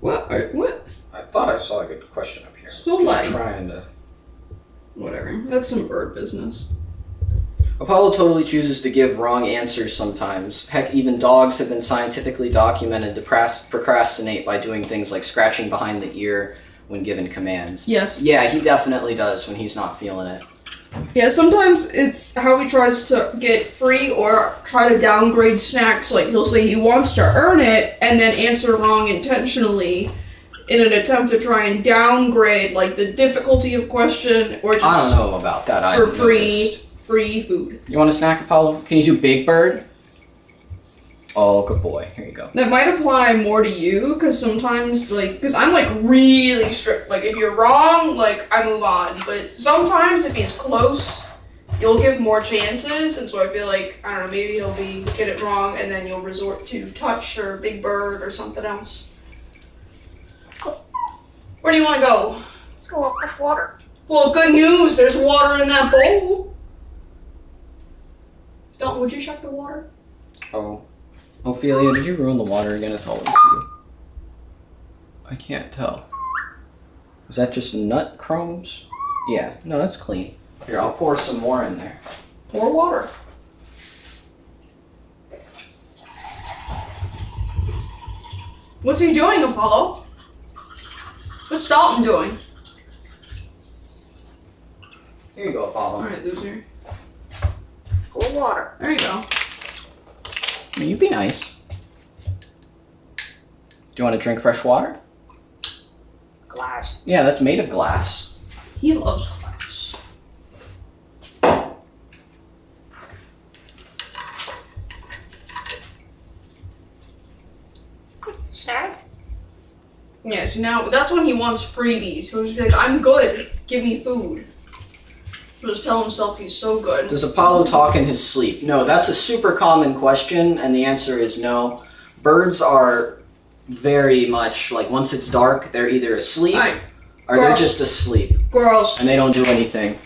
What? I thought I saw a good question up here. So just like- trying to. Whatever. That's some bird business. Apollo totally chooses to give wrong answers sometimes. Heck, even dogs have been scientifically documented to procrastinate by doing things like scratching behind the ear when given commands. Yes. Yeah, he definitely does when he's not feeling it. Yeah, sometimes it's how he tries to get free or try to downgrade snacks. Like, he'll say he wants to earn it and then answer wrong intentionally in an attempt to try and downgrade, like, the difficulty of question or just I don't know about that. for I've free noticed. food. You want a snack, Apollo? Can you do Big Bird? Oh, good boy. Here you go. That might apply more to you, because sometimes, like, because I'm, like, really strict. Like, if you're wrong, like, I move on. But sometimes, if he's close, you'll give more chances. And so I feel like, I don't know, maybe he'll get it wrong, and then you'll resort to touch or Big Bird or something else. Where do you want to go? Go up with water. Well, good news. There's water in that bowl. Dalton, would you check the water? Oh. Ophelia, did you ruin the water again? It's always you. I can't tell. Is that just nut crumbs? Yeah, no, that's clean. Here, I'll pour some more in there. Pour water. What's he doing, Apollo? What's Dalton doing? Here you go, Apollo. Alright, loser. Cool water. There you go. You be nice. Do you want to drink fresh water? Glass. Yeah, that's made of glass. He loves glass. Snack. Yeah, so now that's when he wants freebies. He'll just be like, I'm good. Give me food. He'll just tell himself he's so good. Does Apollo talk in his sleep? No, that's a super common question, and the answer is no. Birds are very much, like, once it's dark, they're either asleep Alright, or they're Gross. just asleep, girls, and they don't do anything.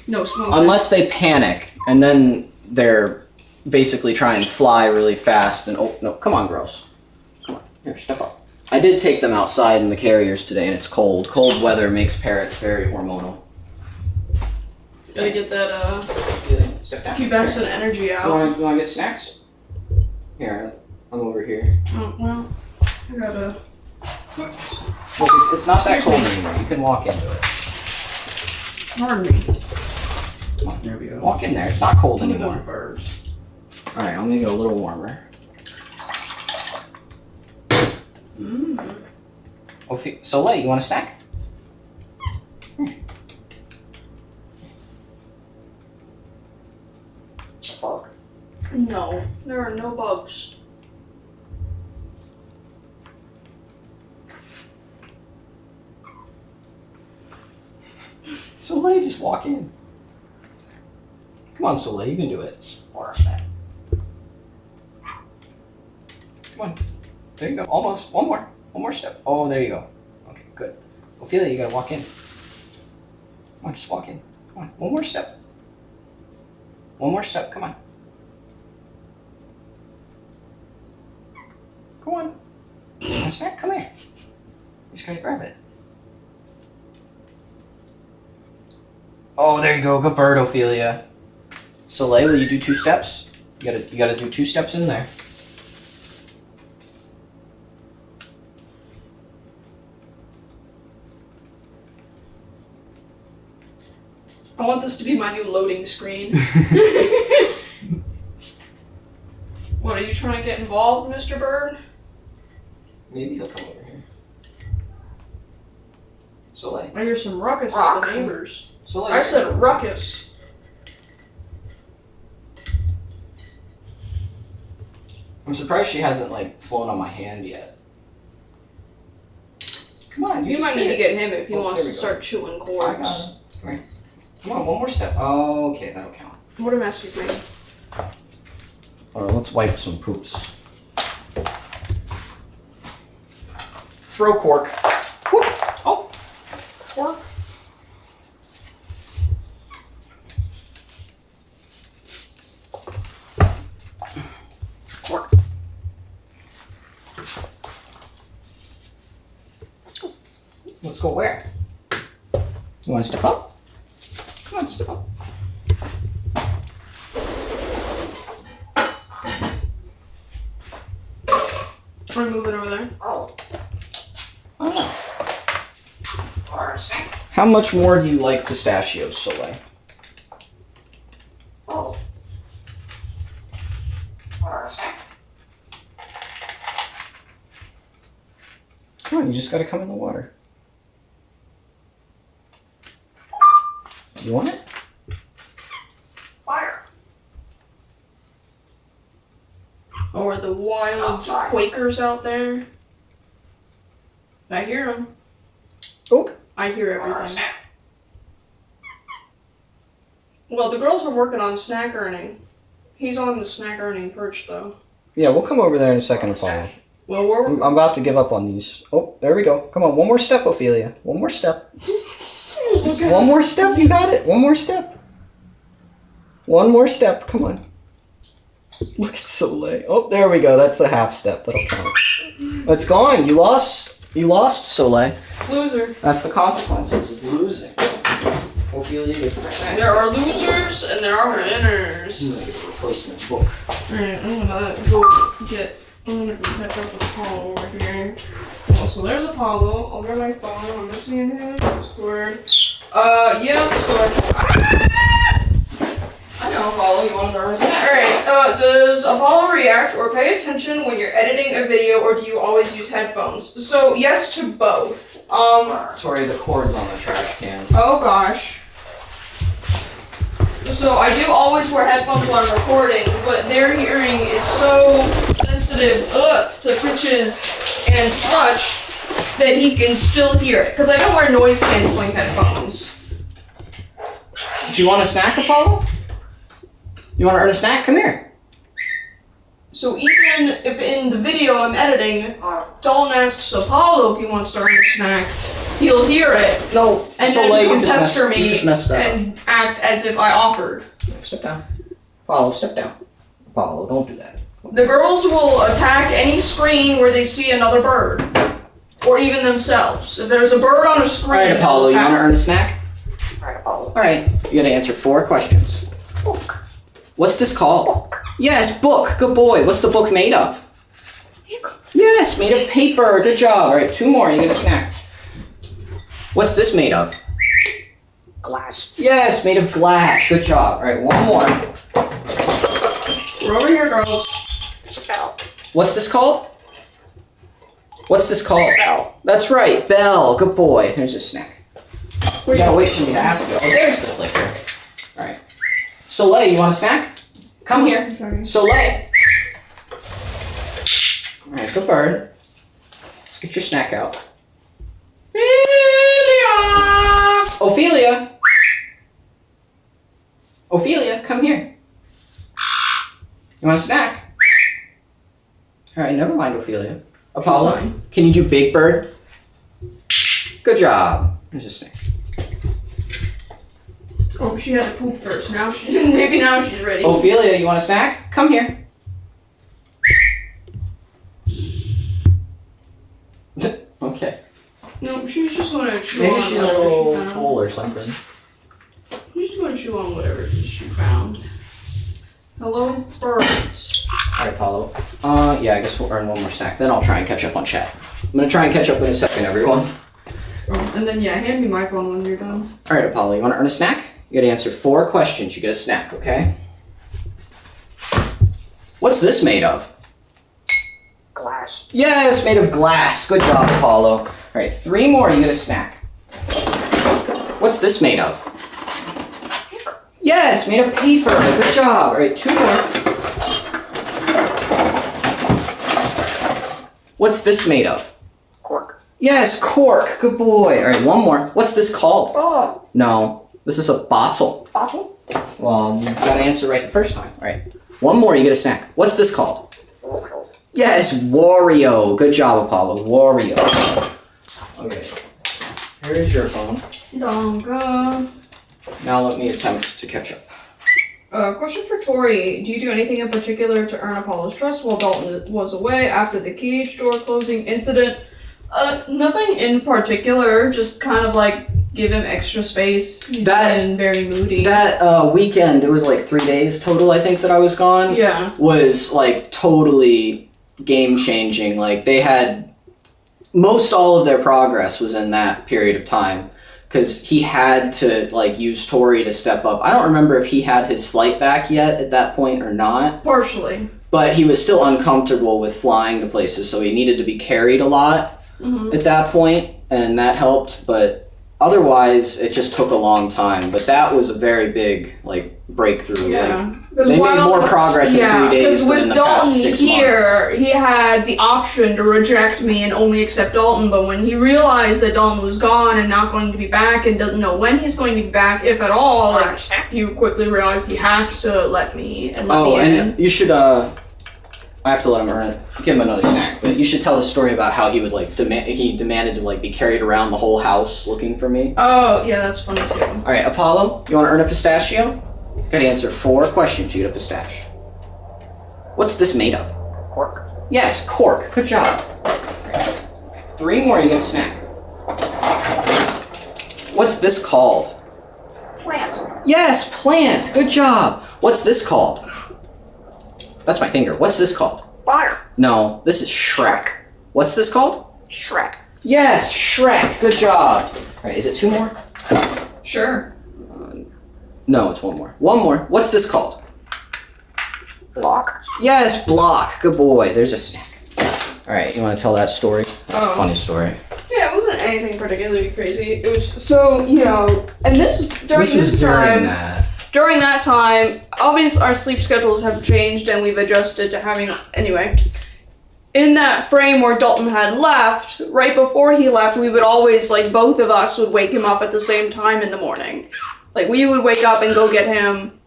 no smoking. Unless they panic, and then they're basically trying to fly really fast, and oh, no, come on, girls. Come on, here, step up. I did take them outside in the carriers today, and it's cold. Cold weather makes parrots very hormonal. Gotta get that, Step down. pubescent energy You out. want to get snacks? Here, I'm over here. Oh, well, I gotta... Look, it's not that cold anymore. You can walk into it. Pardon me. Come on, there we go. Walk in there. It's not cold Look at anymore. them birds. All right, I'm gonna go a little warmer. Mmm. Oh, Soleil, you want a snack? Spoke. No, there are no bugs. Soleil, just walk in. Come on, Soleil, you can do it. Water set. Come on. There you go. Almost. One more. One more step. Oh, there you go. Okay, good. Ophelia, you gotta walk in. Come on, just walk in. Come on. One more step. One more step. Come on. Come on. Want a snack? Come here. You just gotta grab it. Oh, there you go. Good bird, Ophelia. Soleil, will you do 2 steps? You gotta do 2 steps in there. I want this to be my new loading screen. What, are you trying to get involved, Mr. Bird? Maybe he'll come over here. Soleil. I hear some ruckus with Rock. the neighbors. Soleil. I said ruckus. I'm surprised she hasn't like flown on my hand yet. Come on, You might need to get him if he wants there to we go. start chewing I got cords. him. Come here. Come on, one more step. Oh, okay, that'll count. What a mess you've made. Alright, let's wipe some poops. Throw cork. Whoop. Oh, cork. Cork. Let's go where? You want to step up? Come on, step up. Want to move it over there? Oh, Oh. for a sec. How much more do you like pistachios, Soleil? Oh. For a sec. Come on, you just gotta come in the water. Do you want it? Fire. Oh, are the wild Outside. Quakers out there? I hear them. Oh. I hear For a everything. sec. Well, the girls are working on snack earning. He's on the snack earning perch, though. Yeah, we'll come over there in a second, Apollo. Well, we're I'm about to give up on these. Oh, there we go. Come on, one more step, Ophelia. One more step. Just one more step, you got it. One more step. One more step, come on. Look at Soleil. Oh, there we go. That's a half step. That'll count. It's gone. You lost. You lost, Soleil. loser. That's the consequences of losing. Ophelia gets the snack. There are losers and there are winners. I'm gonna get a replacement book. Alright, I'm gonna go catch up with Apollo over here. Oh, so there's Apollo. I'll get my phone. I'm listening to him. Discord. Yeah, so I know, Apollo. You wanted to earn a snack. Alright, does Apollo react or pay attention when you're editing a video, or do you always use headphones? So, yes to both. Sorry, the cord's on the trash can. Oh gosh. So I do always wear headphones when I'm recording, but their hearing is so sensitive to pitches and such that he can still hear it. Because I don't wear noise canceling headphones. Do you want a snack, Apollo? You want to earn a snack? Come here. So even if in the video I'm editing, Dalton asks Apollo if he wants to earn a snack, he'll hear it. No, And Soleil, then you come just pester messed, you me just messed up. and act as if I offered. Step down. Apollo, step down. Apollo, don't do that. The girls will attack any screen where they see another bird. Or even themselves. If there's a bird on a screen, Alright, Apollo, they'll you want to attack. earn a snack? Alright, Apollo. Alright, you gotta answer 4 questions. Book. What's this called? Yes, book. Good boy. What's the book made of? Paper. Yes, made of paper. Good job. Alright, 2 more. You get a snack. What's this made of? Glass. Yes, made of glass. Good job. Alright, 1 more. We're over here, girls. It's a bell. What's this called? What's this called? Bell. That's right, bell. Good boy. There's a snack. Where You gotta you wait for me to ask you. Oh, there's the clicker. Alright. Soleil, you want a snack? Come here. Sorry. Soleil. Alright, good bird. Let's get your snack out. Ophelia! Ophelia, come here. You want a snack? Alright, never mind, Ophelia. Apollo, fine. can you do Big Bird? Good job. Here's a snack. Oh, she had to poop first. Now maybe now she's ready. Ophelia, you want a snack? Come here. Okay. No, she's just gonna chew Maybe on she's a whatever little she found. full or something. She's just gonna chew on whatever it is she found. Hello, birds. Alright, Apollo. Yeah, I guess we'll earn 1 more snack. Then I'll try and catch up on chat. I'm gonna try and catch up in a second, everyone. Oh, and then yeah, hand me my phone when you're done. Alright, Apollo, you wanna earn a snack? You gotta answer 4 questions. You get a snack, okay? What's this made of? Glass. Yes, made of glass. Good job, Apollo. Alright, 3 more. You get a snack. What's this made of? Paper. Yes, made of paper. Good job. Alright, 2 more. What's this made of? Cork. Yes, cork. Good boy. All right, one more. What's this called? Oh. No, this is a bottle. Bottle. Well, you got to answer right the first time. All right. One more, you get a snack. What's this called? Wario. Yes, Wario. Good job, Apollo. Wario. Okay. Here is your phone. Donga. Now let me attempt to catch up. Question for Tori. Do you do anything in particular to earn Apollo's trust while Dalton was away after the cage door closing incident? Nothing in particular. Just kind of like give him extra space. He's been very moody. That weekend, it was like 3 days total, I think, that I was gone. Yeah. Was like totally game changing. Like they had most all of their progress was in that period of time. Because he had to, like, use Tori to step up. I don't remember if he had his flight back yet at that point or not. Partially. But he was still uncomfortable with flying to places, so he needed to be carried a lot at that point, and that helped. But otherwise, it just took a long time. But that was a very big, like, breakthrough. Yeah. Like, they made more progress in 3 days than in the past 6 months. He had the option to reject me and only accept Dalton, but when he realized that Dalton was gone and not going to be back and doesn't know when he's going to be back, if at all, like, he quickly realized he has to let me in. And you should, I have to let him give him another snack, but you should tell the story about how he would, like, he demanded to, like, be carried around the whole house looking for me. Oh, yeah, that's funny too. Alright, Apollo, you want to earn a pistachio? Gotta answer 4 questions, you get a pistache. What's this made of? Cork. Yes, cork. Good job. 3 more, you get a snack. What's this called? Plant. Yes, plant. Good job. What's this called? That's my finger. What's this called? Fire. No, this is Shrock. What's this called? Shrock. Yes, Shrek. Good job. Alright, is it 2 more? Sure. No, it's 1 more. 1 more. What's this called? Block. Yes, block. Good boy. There's a snack. Alright, you want to tell that story? It's a funny story. Yeah, it wasn't anything particularly crazy. It was so, you know, and during that time, obviously our sleep schedules have changed and we've adjusted to having, anyway. In that frame where Dalton had left, right before he left, we would always, like, both of us would wake him up at the same time in the morning. Like, we would wake up and go get him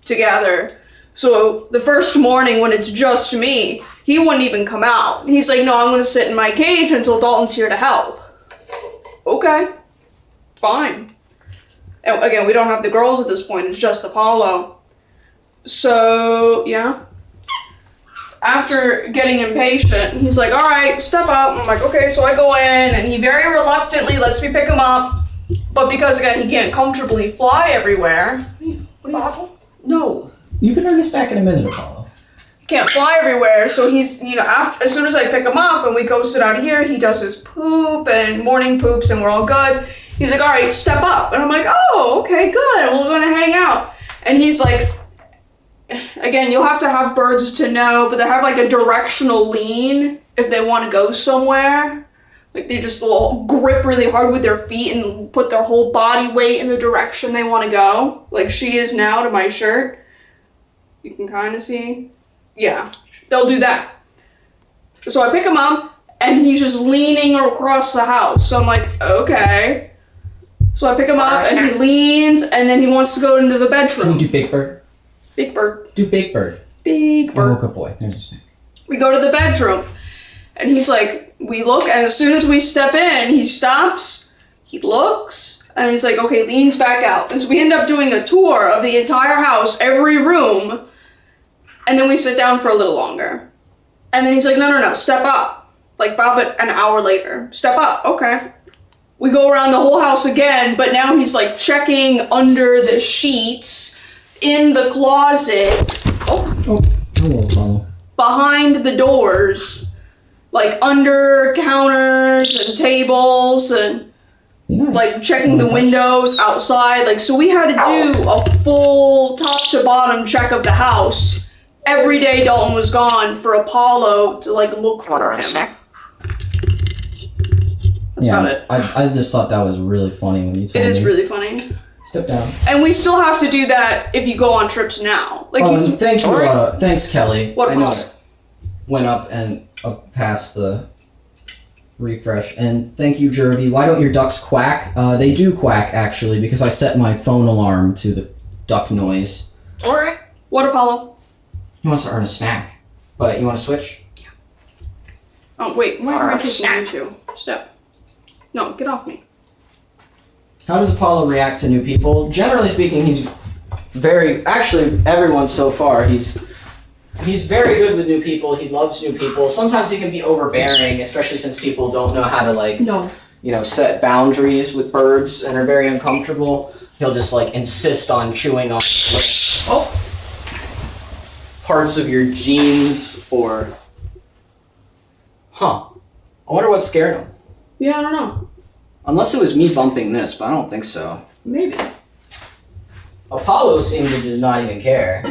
together. So the first morning when it's just me, he wouldn't even come out. He's like, no, I'm going to sit in my cage until Dalton's here to help. Okay. Fine. And again, we don't have the girls at this point. It's just Apollo. So, yeah. After getting impatient, he's like, all right, step up. I'm like, okay, so I go in, and he very reluctantly lets me pick him up. But because, again, he can't comfortably fly everywhere. Bottle. No. You can earn a snack in a minute, Apollo. He can't fly everywhere, so he's, you know, as soon as I pick him up and we go sit out here, he does his poop and morning poops and we're all good. He's like, all right, step up. And I'm like, oh, okay, good. We're going to hang out. And he's like, again, you'll have to have birds to know, but they have like a directional lean if they want to go somewhere. Like they just will grip really hard with their feet and put their whole body weight in the direction they want to go. Like she is now to my shirt. You can kind of see. Yeah, they'll do that. So I pick him up and he's just leaning across the house. So I'm like, okay. So I pick him up and he leans and then he wants to go into the bedroom. Can you do Big Bird? Big Bird. Do Big Bird. Big Bird. Oh, good boy. There's a snack. We go to the bedroom and he's like, we look, and as soon as we step in, he stops, he looks, and he's like, okay, leans back out. And so we end up doing a tour of the entire house, every room, and then we sit down for a little longer. And then he's like, no, step up. Like, about an hour later. Step up, okay. We go around the whole house again, but now he's like checking under the sheets, in the closet, behind the doors, like under counters and tables and like checking the windows outside. Like, so we had to do a full top to bottom check of the house every day Dalton was gone for Apollo to like look for him. That's about it. I just thought that was really funny when you told me. It is really funny. Step down. And we still have to do that if you go on trips now. Like thanks Kelly. What I know it went up and up past the refresh. And thank you, Jervy. Why don't your ducks quack? They do quack, actually, because I set my phone alarm to the duck noise. Alright. What, Apollo? He wants to earn a snack. But you want to switch? Oh, wait. Why am I Alright, taking snap. you two? Step. No, get off me. How does Apollo react to new people? Generally speaking, he's very... Actually, everyone so far, he's very good with new people. He loves new people. Sometimes he can be overbearing, especially since people don't know how to, like, No. set boundaries with birds and are very uncomfortable. He'll just, like, insist on chewing on Oh. parts of your jeans or... Huh. I wonder what scared him. Yeah, I don't know. Unless it was me bumping this, but I don't think so. Maybe. Apollo seemed to just not even care.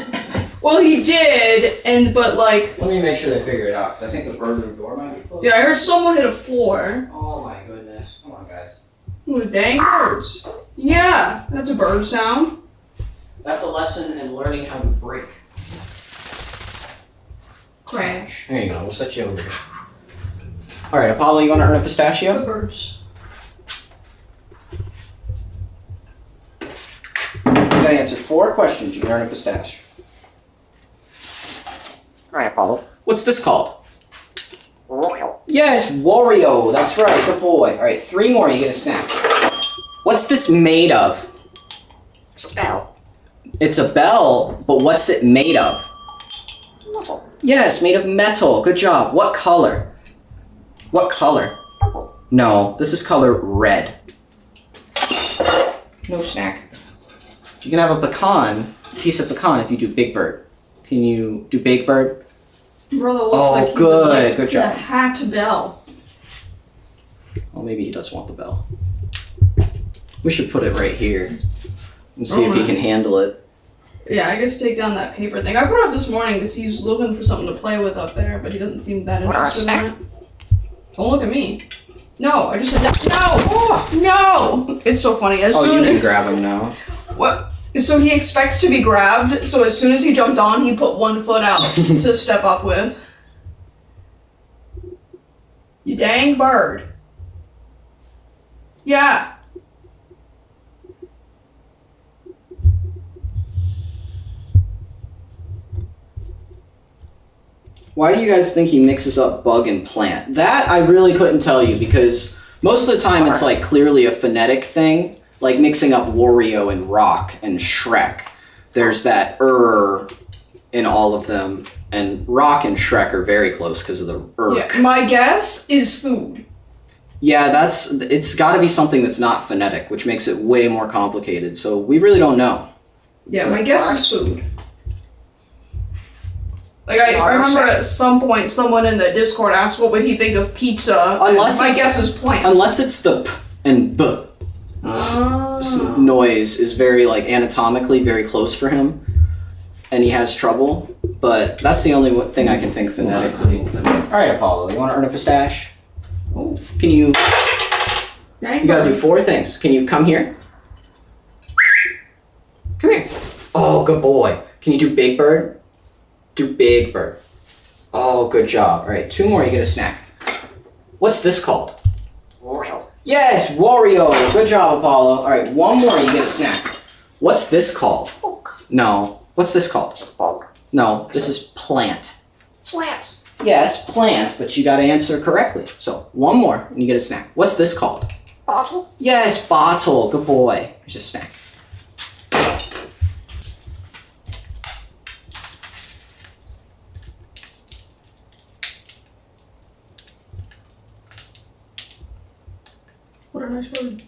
Well, he did, but like... Let me make sure they figure it out, because I think the bird room door might be closed. Yeah, I heard someone hit a floor. Oh my goodness. Come on, guys. Ooh, dang birds. Yeah, that's a bird sound. That's a lesson in learning how to break. Crash. There you go. We'll set you over here. Alright, Apollo, you want to earn a pistachio? The birds. You gotta answer 4 questions. You can earn a pistachio. Alright, Apollo. What's this called? Royal. Yes, Wario. That's right. Good boy. Alright, 3 more. You get a snack. What's this made of? It's a bell. It's a bell, but what's it made of? Metal. Yes, made of metal. Good job. What color? What color? Purple. No, this is color red. No snack. You can have a piece of pecan if you do Big Bird. Can you do Big Bird? Brother looks Oh, like he good. would like Good to job. hack bell. Well, maybe he does want the bell. We should put it right here and see if he can handle it. Yeah, I guess take down that paper thing. I put it up this morning because he was looking for something to play with up there, but he doesn't seem that interested in it. Don't look at me. No, I just said no. No. It's so funny. As Oh, soon you can grab him now. What? So he expects to be grabbed, so as soon as he jumped on, he put one foot out to step up with. You dang bird. Yeah. Why do you guys think he mixes up bug and plant? That I really couldn't tell you because most of the time it's like clearly a phonetic thing, like mixing up Wario and Rock and Shrek. There's that in all of them, and Rock and Shrek are very close because of the Yeah. My guess is food. Yeah, it's got to be something that's not phonetic, which makes it way more complicated. So we really don't know. Yeah, my guess is food. Like, I remember at some point someone in the Discord asked what would he think of pizza. Unless my it's- guess is plant. Unless it's the p and b noise is very, like, anatomically very close for him, and he has trouble. But that's the only thing I can think phonetically. All right, Apollo, you want to earn a pistache? Oh. Can you? Dang You gotta do bird. 4 things. Can you come here? Come here. Oh, good boy. Can you do Big Bird? Do Big Bird. Oh, good job. All right, 2 more, you get a snack. What's this called? Royal. Yes, Wario. Good job, Apollo. All right, 1 more, you get a snack. What's this called? Oak. No. What's this called? Bug. No, this is plant. Plant. Yes, plant, but you gotta answer correctly. So, 1 more, and you get a snack. What's this called? Bottle. Yes, bottle. Good boy. Here's a snack. What a nice word.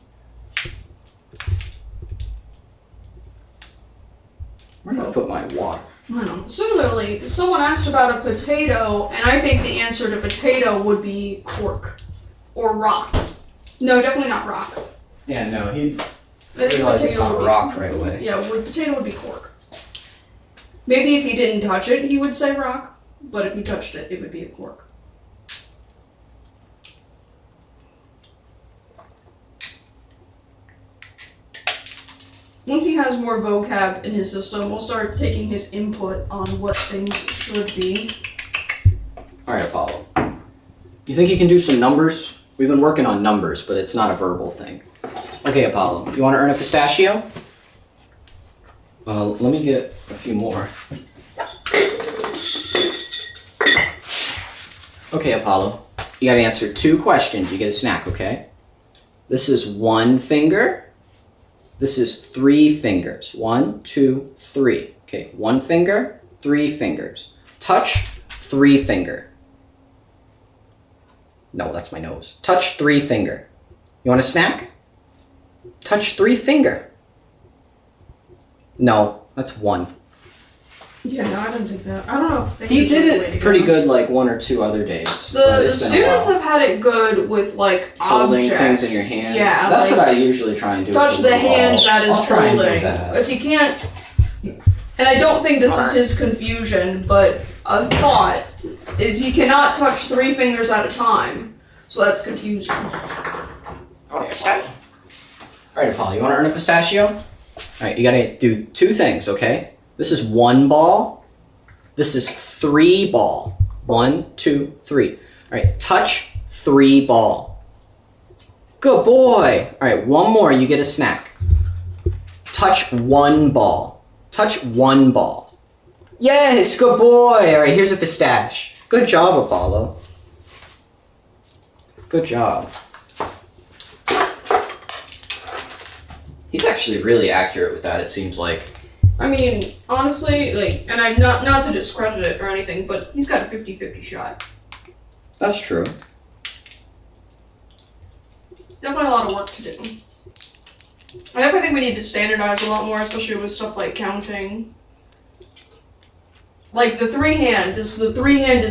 Where did I put my water? I don't know. Similarly, someone asked about a potato, and I think the answer to potato would be cork. Or rock. No, definitely not rock. Yeah, no, he I think realized it's potato not would be- rock right away. Yeah, potato would be cork. Maybe if he didn't touch it, he would say rock, but if he touched it, it would be a cork. Once he has more vocab in his system, we'll start taking his input on what things should be. All right, Apollo. You think you can do some numbers? We've been working on numbers, but it's not a verbal thing. Okay, Apollo, you want to earn a pistachio? Let me get a few more. Okay, Apollo, you gotta answer 2 questions. You get a snack, okay? This is 1 finger. This is 3 fingers. 1, 2, 3. Okay, 1 finger, 3 fingers. Touch 3 finger. No, that's my nose. Touch 3 finger. You want a snack? Touch 3 finger. No, that's 1. Yeah, no, I didn't think that. I don't know if He did it pretty good like 1 or 2 other days. The students have had it good with like holding objects. things in your hands. Yeah, that's like, what I usually try and do. touch the hand that is holding. holding, because he can't. And I don't think this is his confusion, but a thought is he cannot touch 3 fingers at a time, so that's confusing. Okay, start. Alright, Apollo, you want to earn a pistachio? Alright, you gotta do 2 things, okay? This is 1 ball. This is 3 ball. 1, 2, 3. Alright, touch 3 ball. Good boy! Alright, 1 more, you get a snack. Touch 1 ball. Touch 1 ball. Yes, good boy! Alright, here's a pistache. Good job, Apollo. Good job. He's actually really accurate with that, it seems like. I mean, honestly, like, and I'm not to discredit it or anything, but he's got a 50-50 shot. That's true. Definitely a lot of work to do. I definitely think we need to standardize a lot more, especially with stuff like counting. Like the 3 hand, does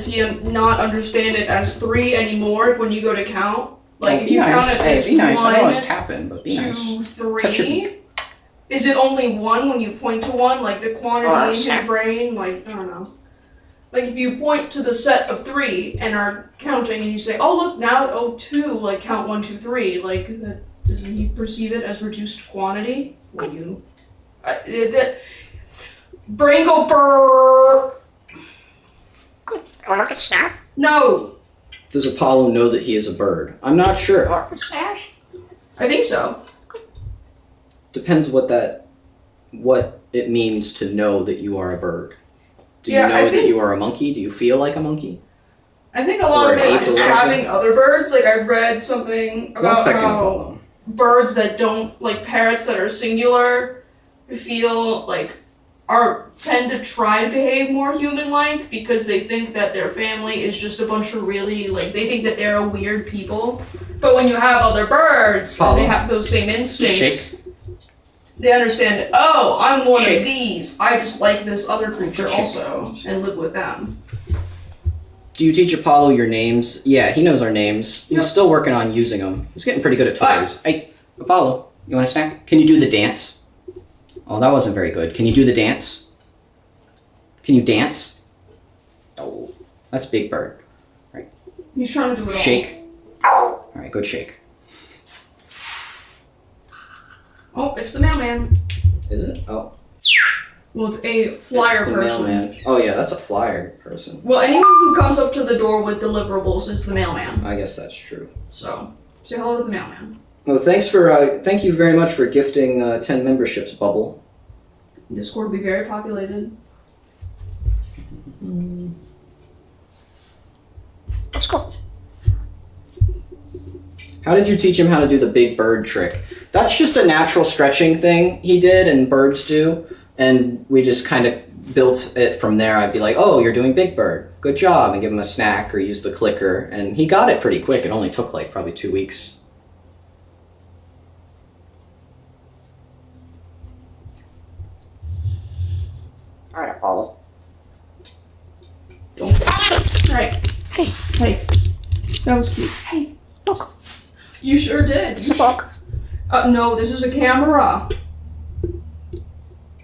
he not understand it as 3 anymore when you go to count? Like if you count it as be nice. 1, I know it's tapping, but be 2, nice. Touch 3. Is it only 1 when you point to 1? Like the quantity in his brain? Like, I don't know. Like if you point to the set of 3 and are counting and you say, oh look, now, 2, like count 1, 2, 3, like, doesn't he perceive it as reduced quantity? When you... brain go brrrr! Good. Or a snap. No! Does Apollo know that he is a bird? I'm not sure. Or a sash. I think so. Depends what it means to know that you are a bird. Do Yeah, you I know that think- you are a monkey? Do you feel like a monkey? I think a lot Or of an it ape is or whatever. having other birds. Like I read something 1 about second, how Apollo. birds that don't, like parrots that are singular, feel like tend to try to behave more human-like because they think that their family is just a bunch of really, like, they think that they're a weird people. But when you have other birds and they have those same instincts, they understand, oh, I'm one of these. I just like this other creature also and live with them. Do you teach Apollo your names? Yeah, he knows our names. He's Yep. still working on using them. He's getting pretty good at toys. Hey, Apollo, you want a snack? Can you do the dance? Oh, that wasn't very good. Can you do the dance? Can you dance? No. That's Big Bird. He's trying to do it all. Shake. Alright, good shake. Oh, it's the mailman. Is it? Oh. Well, it's a flyer It's the person. mailman. Oh yeah, that's a flyer person. Well, anyone who comes up to the door with deliverables is the mailman. I guess that's true. So, say hello to the mailman. Well, thank you very much for gifting 10 memberships, Bubble. Discord will be very populated. Let's go. How did you teach him how to do the big bird trick? That's just a natural stretching thing he did and birds do, and we just kind of built it from there. I'd be like, oh, you're doing big bird. Good job, and give him a snack or use the clicker, and he got it pretty quick. It only took like probably 2 weeks. Alright, Apollo. Right. Hey. That was cute. Hey, look. You sure did. It's a book. No, this is a camera.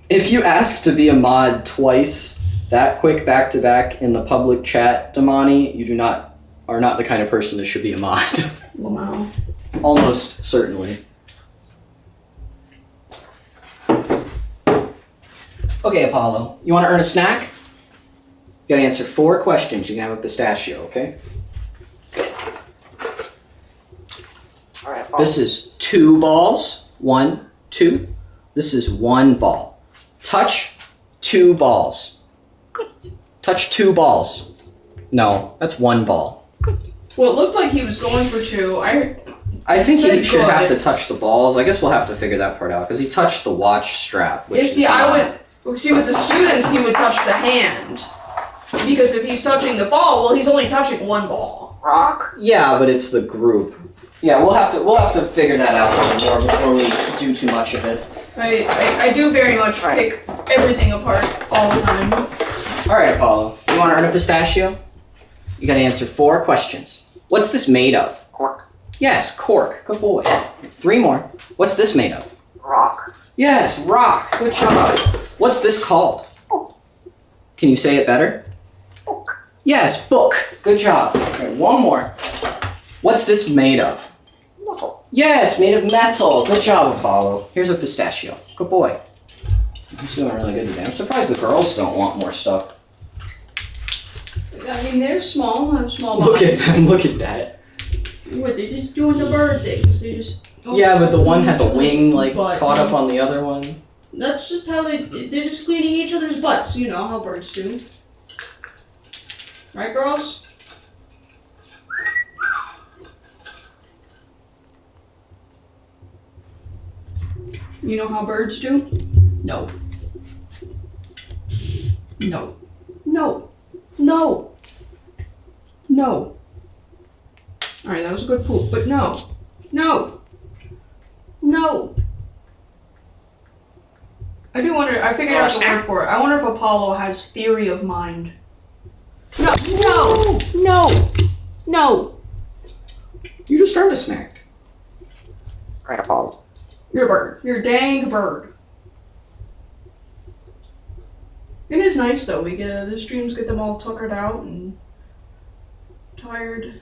If you ask to be a mod twice that quick back to back in the public chat, Damani, you are not the kind of person that should be a mod. Wow. Almost certainly. Okay, Apollo. You want to earn a snack? You gotta answer 4 questions. You can have a pistachio, okay? This is 2 balls. 1, 2. This is 1 ball. Touch 2 balls. Touch 2 balls. No, that's 1 ball. Well, it looked like he was going for 2. I think Said he should have good. to touch the balls. I guess we'll have to figure that part out because he touched the watch strap. Which Yeah, see, is I not- would see with the students, he would touch the hand because if he's touching the ball, well, he's only touching 1 ball. Rock. Yeah, but it's the group. Yeah, we'll have to figure that out a little more before we do too much of it. I do very much pick everything apart all the time. All right, Apollo. You want to earn a pistachio? You got to answer 4 questions. What's this made of? Cork. Yes, cork. Good boy. 3 more. What's this made of? Rock. Yes, rock. Good job. What's this called? Book. Can you say it better? Book. Yes, book. Good job. Okay, 1 more. What's this made of? Metal. Yes, made of metal. Good job, Apollo. Here's a pistachio. Good boy. He's doing really good today. I'm surprised the girls don't want more stuff. I mean, they're small. I'm small. Look at them. Look at that. What, they're just doing the bird things. They just. Yeah, but the one had the wing like Butt. caught up on the other one. That's just how they're just cleaning each other's butts. You know how birds do. Right, girls? You know how birds do? No. No. No. No. No. Alright, that was a good poop, but no. No. No. I do wonder, I figured out the word for it. I wonder if Apollo has theory of mind. No. No. No. No. You just earned a snack. Right, a ball. You're a bird. You're a dang bird. It is nice though. We get the streams get them all tuckered out and tired.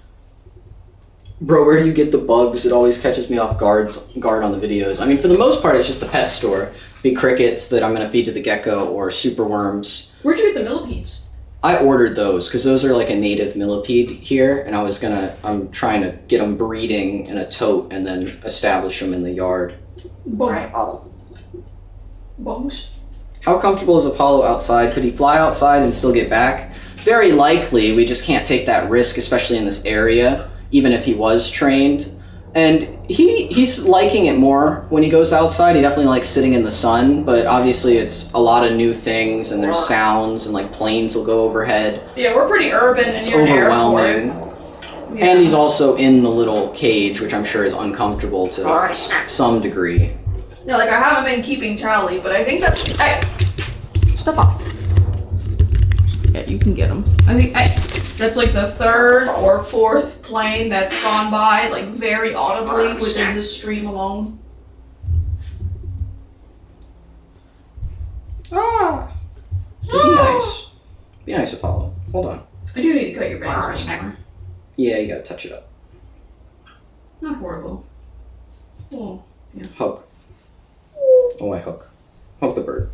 Bro, where do you get the bugs? It always catches me off guard on the videos. I mean, for the most part, it's just the pet store. Be crickets that I'm gonna feed to the gecko or super worms. Where'd you get the millipedes? I ordered those because those are like a native millipede here, and I'm trying to get them breeding in a tote and then establish them in the yard. Right, ball. Bugs? How comfortable is Apollo outside? Could he fly outside and still get back? Very likely. We just can't take that risk, especially in this area, even if he was trained. And he's liking it more when he goes outside. He definitely likes sitting in the sun, but obviously it's a lot of new things and there's sounds and like planes will go overhead. Yeah, we're pretty urban and It's near an overwhelming. airport. Yeah. And he's also in the little cage, which I'm sure is uncomfortable to Or a snack. some degree. Yeah, like I haven't been keeping tally, but I think that's. Hey, step up. Yeah, you can get them. I think that's like the 3rd or 4th plane that's gone by, like very audibly within this stream alone. Ah! Be nice. Be nice, Apollo. Hold on. I do need to cut your bangs a little more. Yeah, you gotta touch it up. Not horrible. Oh, Hook. Oh, I hook. Hook the bird.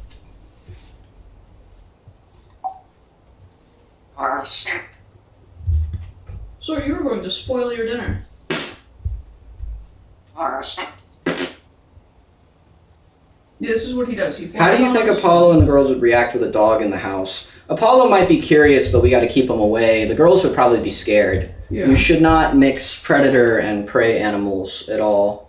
Or a snack. so you were going to spoil your dinner. Or a snack. Yeah, this is what he does. He How do you flies think on us. Apollo and the girls would react with a dog in the house? Apollo might be curious, but we gotta keep him away. The girls would probably be scared. Yeah. You should not mix predator and prey animals at all.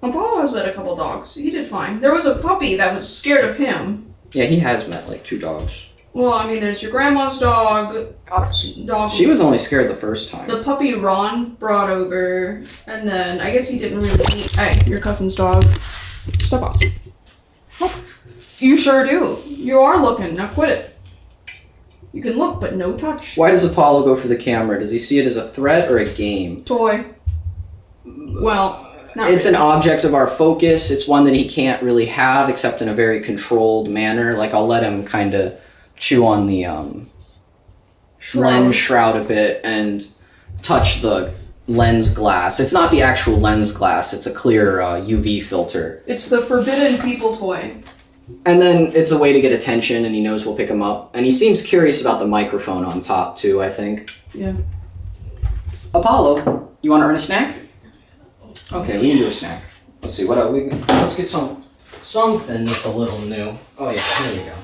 Apollo has met a couple dogs. He did fine. There was a puppy that was scared of him. Yeah, he has met like 2 dogs. Well, I mean, there's your grandma's dog. Dog. She was only scared the first time. The puppy Ron brought over, and then I guess he didn't really eat. Hey, your cousin's dog. Step up. You sure do. You are looking. Now quit it. You can look, but no touch. Why does Apollo go for the camera? Does he see it as a threat or a game? Toy. Well, not It's really. an object of our focus. It's one that he can't really have except in a very controlled manner. Like, I'll let him kind of chew on the lens shroud a bit and touch the lens glass. It's not the actual lens glass. It's a clear UV filter. It's the forbidden people toy. And then it's a way to get attention, and he knows we'll pick him up. And he seems curious about the microphone on top, too, I think. Yeah. Apollo, you want to earn a snack? Okay, we can do a snack. Let's see, let's get something that's a little new. Oh yeah, here we go.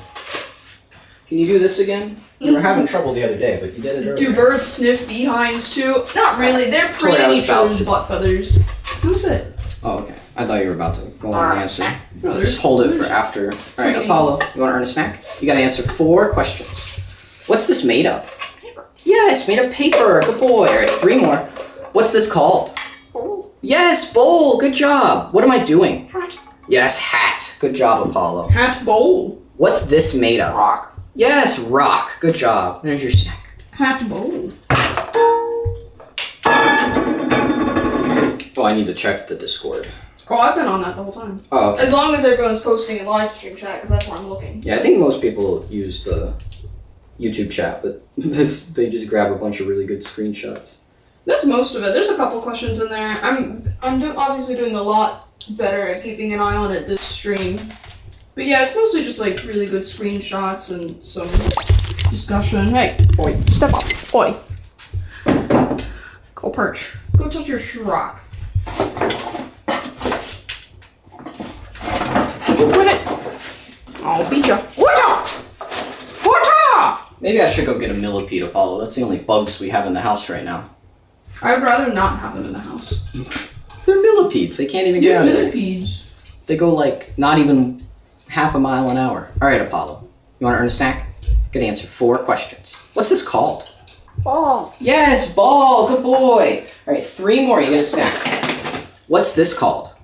Can you do this again? You were having trouble the other day, but you did it earlier. Do birds sniff behinds too? Not really. They're preying on each other's butt feathers. Who's it? Oh, okay. I thought you were about to go on and answer. No, Just hold it for after. Alright, Apollo, you want to earn a snack? You gotta answer 4 questions. What's this made of? Paper. Yes, made of paper. Good boy. Alright, 3 more. What's this called? Bowl. Yes, bowl. Good job. What am I doing? Hat. Yes, hat. Good job, Apollo. Hat bowl. What's this made of? Rock. Yes, rock. Good job. There's your snack. Hat bowl. Oh, I need to check the Discord. Oh, I've been on that the whole time. Oh, okay. As long as everyone's posting in live stream chat, because that's where I'm looking. Yeah, I think most people use the YouTube chat, but they just grab a bunch of really good screenshots. That's most of it. There's a couple questions in there. I'm obviously doing a lot better at keeping an eye on it this stream. But yeah, it's mostly just like really good screenshots and some discussion. Hey, boy, step up, boy. Go perch. Go touch your Shrock. Did you quit it? I'll beat ya. Maybe I should go get a millipede, Apollo. That's the only bugs we have in the house right now. I'd rather not have them in the house. They're millipedes. They can't even get out of there. Millipedes. They go like not even half a mile an hour. All right, Apollo. You want to earn a snack? Good answer. 4 questions. What's this called? Ball. Yes, ball. Good boy. All right, 3 more. You get a snack. What's this called?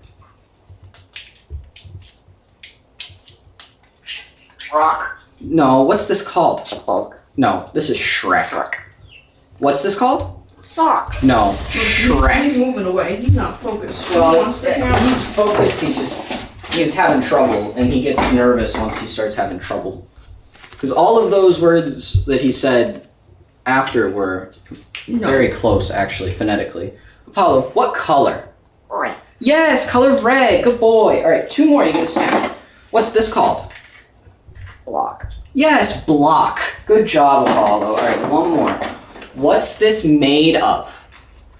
Rock. No. What's this called? It's a bug. No. This is Shrek. Shrock. What's this called? Sock. No. He's Shrek. moving away. He's not focused. He Well, wants to count. he's focused. He's having trouble, and he gets nervous once he starts having trouble. Because all of those words that he said after were No. very close, actually, phonetically. Apollo, what color? Red. Yes, color red. Good boy. All right, 2 more. You get a snack. What's this called? Block. Yes, block. Good job, Apollo. All right, 1 more. What's this made of?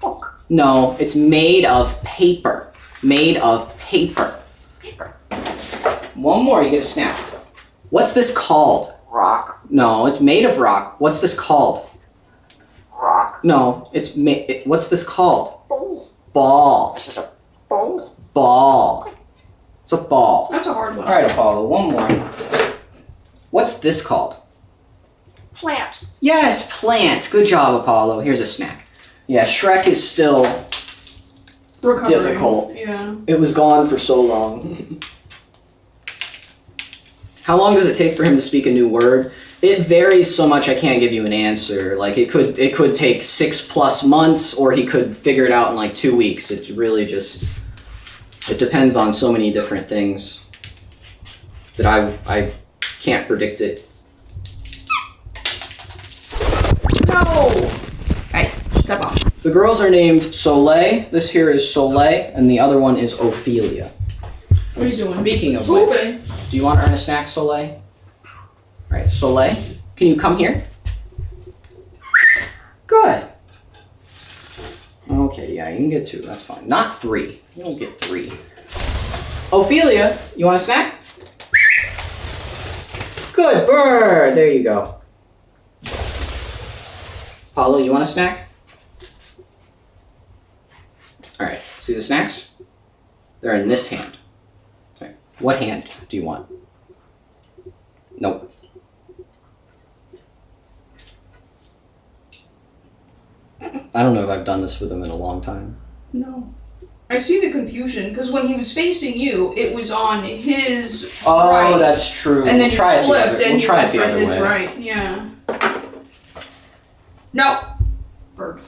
Book. No, it's made of paper. Made of paper. Paper. 1 more. You get a snack. What's this called? Rock. No, it's made of rock. What's this called? Rock. No, what's this called? Bowl. Ball. This is a bowl. Ball. It's a ball. That's a hard one. All right, Apollo, 1 more. What's this called? Plant. Yes, plant. Good job, Apollo. Here's a snack. Yeah, Shrek is still Recovering. difficult. Yeah. It was gone for so long. How long does it take for him to speak a new word? It varies so much I can't give you an answer. Like it could take 6+ months, or he could figure it out in like 2 weeks. It really just it depends on so many different things that I can't predict it. No. Hey, step up. The girls are named Soleil. This here is Soleil, and the other one is Ophelia. What are you doing? Speaking of which, Pooping. do you want to earn a snack, Soleil? All right, Soleil, can you come here? Good. Okay, yeah, you can get 2. That's fine. Not 3. You don't get 3. Ophelia, you want a snack? Good bird. There you go. Paulo, you want a snack? All right. See the snacks? They're in this hand. Okay. What hand do you want? Nope. I don't know if I've done this with him in a long time. No. I see the confusion because when he was facing you, it was on his Oh, right. that's true. And then we'll try you it the flipped other, and we'll you try went it the for other his way. right. Yeah. No. Bird.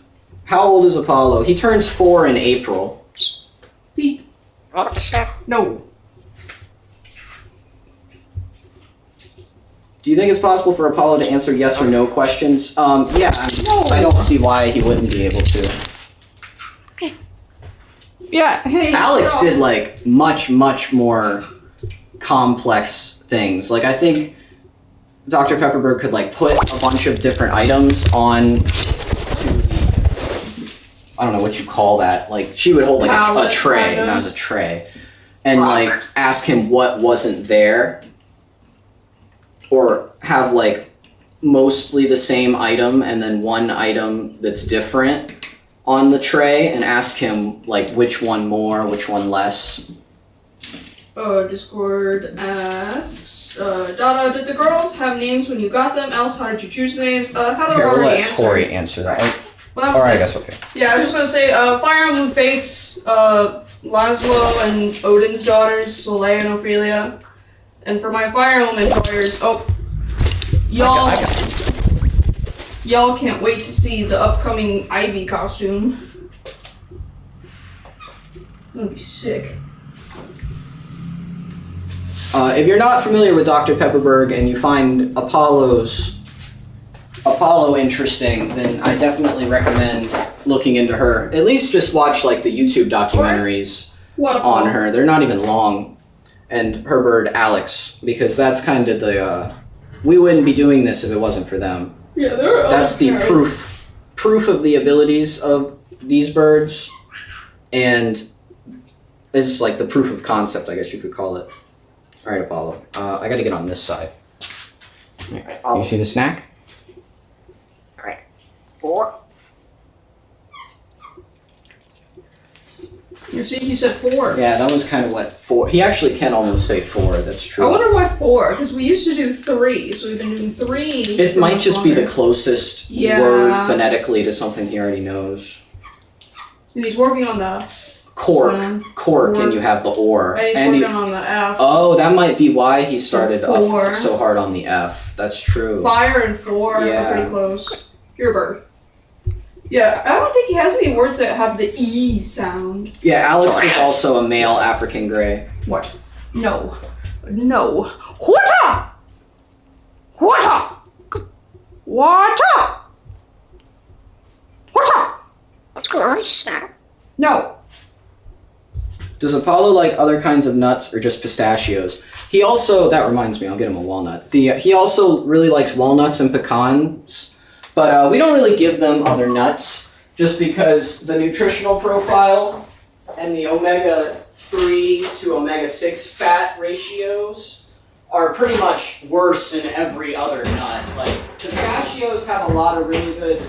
How old is Apollo? He turns 4 in April. Pete. Rock the snack. No. Do you think it's possible for Apollo to answer yes or no questions? Yeah. I don't see why he wouldn't be able to. Yeah. Hey. Alex Shrock. did like much more complex things. Like I think Dr. Pepperberg could like put a bunch of different items I don't know what you call that. Like she would hold like a Palette, tray, kinda. not as a tray, and like ask him what wasn't there, or have like mostly the same item and then one item that's different on the tray, and ask him like which one more, which one less. Discord asks, Dada, did the girls have names when you got them? Else, how did you choose the names? Heather Here, we'll already let answered. Tori answer that. Well, Or I guess okay. Yeah, I was just gonna say, Fire Emblem Fates, Laszlo and Odin's daughters, Soleil and Ophelia. And for my Fire Emblem employers, y'all can't wait to see the upcoming Ivy costume. That'll be sick. If you're not familiar with Dr. Pepperberg and you find Apollo interesting, then I definitely recommend looking into her. At least just watch like the YouTube documentaries on her. They're not even long. And her bird Alex, because that's kind of the we wouldn't be doing this if it wasn't for them. Yeah, there are That's the proof of the abilities of these birds, and is like the proof of concept, I guess you could call it. All right, Apollo. I got to get on this side. You see the snack? Right. 4. You see, he said 4. Yeah, that was kind of what 4. He actually can almost say 4. That's true. I wonder why 4, because we used to do 3, so we've been doing 3. It might just be the closest Yeah. word phonetically to something he already knows. And he's working on the Cork, and you have the or. And he's working on the F. Oh, that might be why he started Four. up so hard on the F. That's true. Fire and 4 Yeah. are pretty close. You're a bird. Yeah, I don't think he has any words that have the E sound. Yeah, Alex was also a male African gray. What? No. No. Wata! Wata! Wata! Wata! Let's go right snack. No. Does Apollo like other kinds of nuts or just pistachios? He also, that reminds me, I'll get him a walnut. He also really likes walnuts and pecans, but we don't really give them other nuts just because the nutritional profile and the omega-3 to omega-6 fat ratios are pretty much worse than every other nut. Like, pistachios have a lot of really good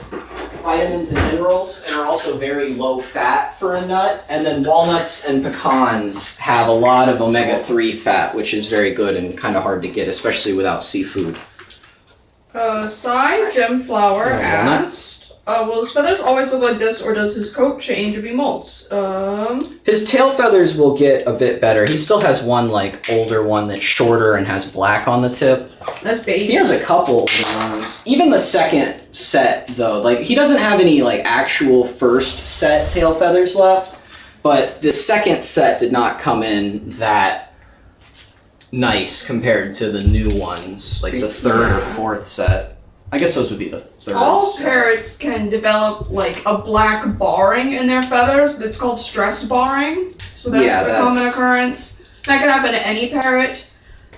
vitamins and minerals and are also very low fat for a nut, and then walnuts and pecans have a lot of omega-3 fat, which is very good and kind of hard to get, especially without seafood. Cy Gemflower Walnut? asked, will his feathers always look like this, or does his coat change if he molts? His tail feathers will get a bit better. He still has one like older one that's shorter and has black on the tip. That's baby. He has a couple older ones. Even the second set though, like he doesn't have any like actual first set tail feathers left, but the second set did not come in that nice compared to the new ones, like the third or fourth set. I guess those would be the third All set. parrots can develop like a black barring in their feathers. That's called stress barring. So that's a common occurrence. That can happen to any parrot.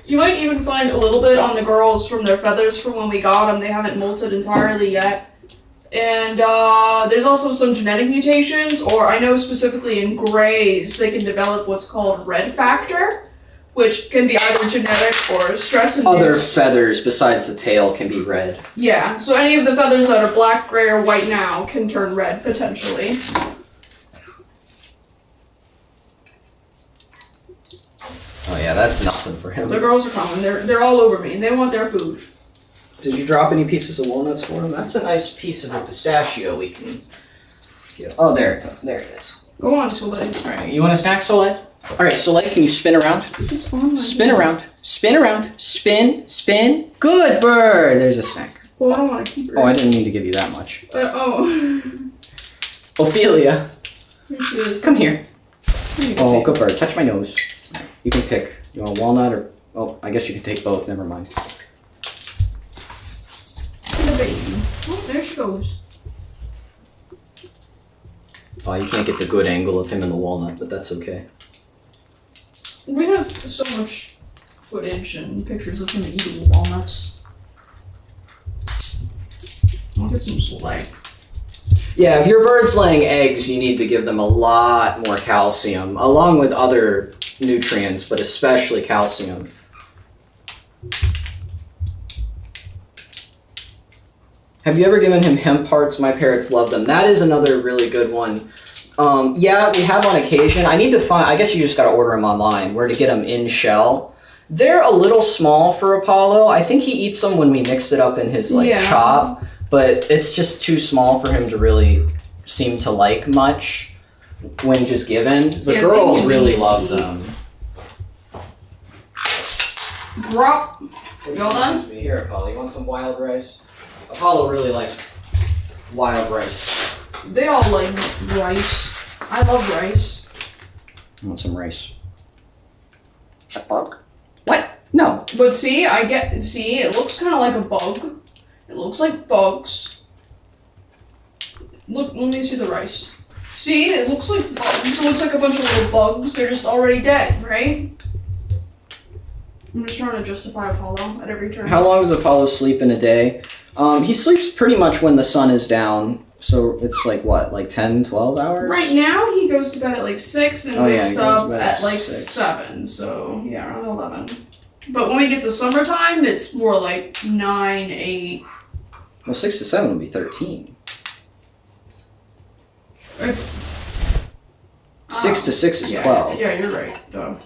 You might even find a little bit on the girls from their feathers from when we got them. They haven't molted entirely yet. And there's also some genetic mutations, or I know specifically in grays, they can develop what's called red factor, which can be either genetic or stress-induced. Other feathers besides the tail can be red. Yeah, so any of the feathers that are black, gray, or white now can turn red, potentially. Oh yeah, that's nothing for him. The girls are coming. They're all over me. They want their food. Did you drop any pieces of walnuts for him? That's a nice piece of a pistachio we can get. Oh, there it goes. There it is. Go on, Soleil. Alright, you want a snack, Soleil? Alright, Soleil, can you spin around? Spin around. Spin around. Spin, spin. Good bird! There's a snack. Well, I don't want to keep her. Oh, I didn't need to give you that much. Oh. Ophelia, Here she is. come here. Here you Oh, go. good bird. Touch my nose. You can pick. You want a walnut or... Oh, I guess you can take both. Never mind. The baby. Oh, there she goes. Oh, you can't get the good angle of him in the walnut, but that's okay. We have so much footage and pictures of him eating walnuts. I'll get some Soleil. Yeah, if your bird's laying eggs, you need to give them a lot more calcium, along with other nutrients, but especially calcium. Have you ever given him hemp hearts? My parrots love them. That is another really good one. Yeah, we have on occasion. I need to find, I guess you just gotta order them online, where to get them in shell. They're a little small for Apollo. I think he eats them when we mixed it up in his chop, but it's just too small for him to really seem to like much when just given. The girls really love them. Drop. You all done? Here, Apollo, you want some wild rice? Apollo really likes wild rice. They all like rice. I love rice. I want some rice. It's a bug. What? No. But see, it looks kind of like a bug. It looks like bugs. Look, let me see the rice. See, it looks like bugs. It looks like a bunch of little bugs. They're just already dead, right? I'm just trying to justify Apollo at every turn. How long does Apollo sleep in a day? He sleeps pretty much when the sun is down. So it's like what, like 10, 12 hours? Right now, he goes to bed at like 6 and wakes he goes up to bed at like 6. 7. So, yeah, around 11. But when we get to summertime, it's more like 9, 8. Well, 6 to 7 would be 13. It's 6 to 6 is 12. Yeah, you're right. Duh.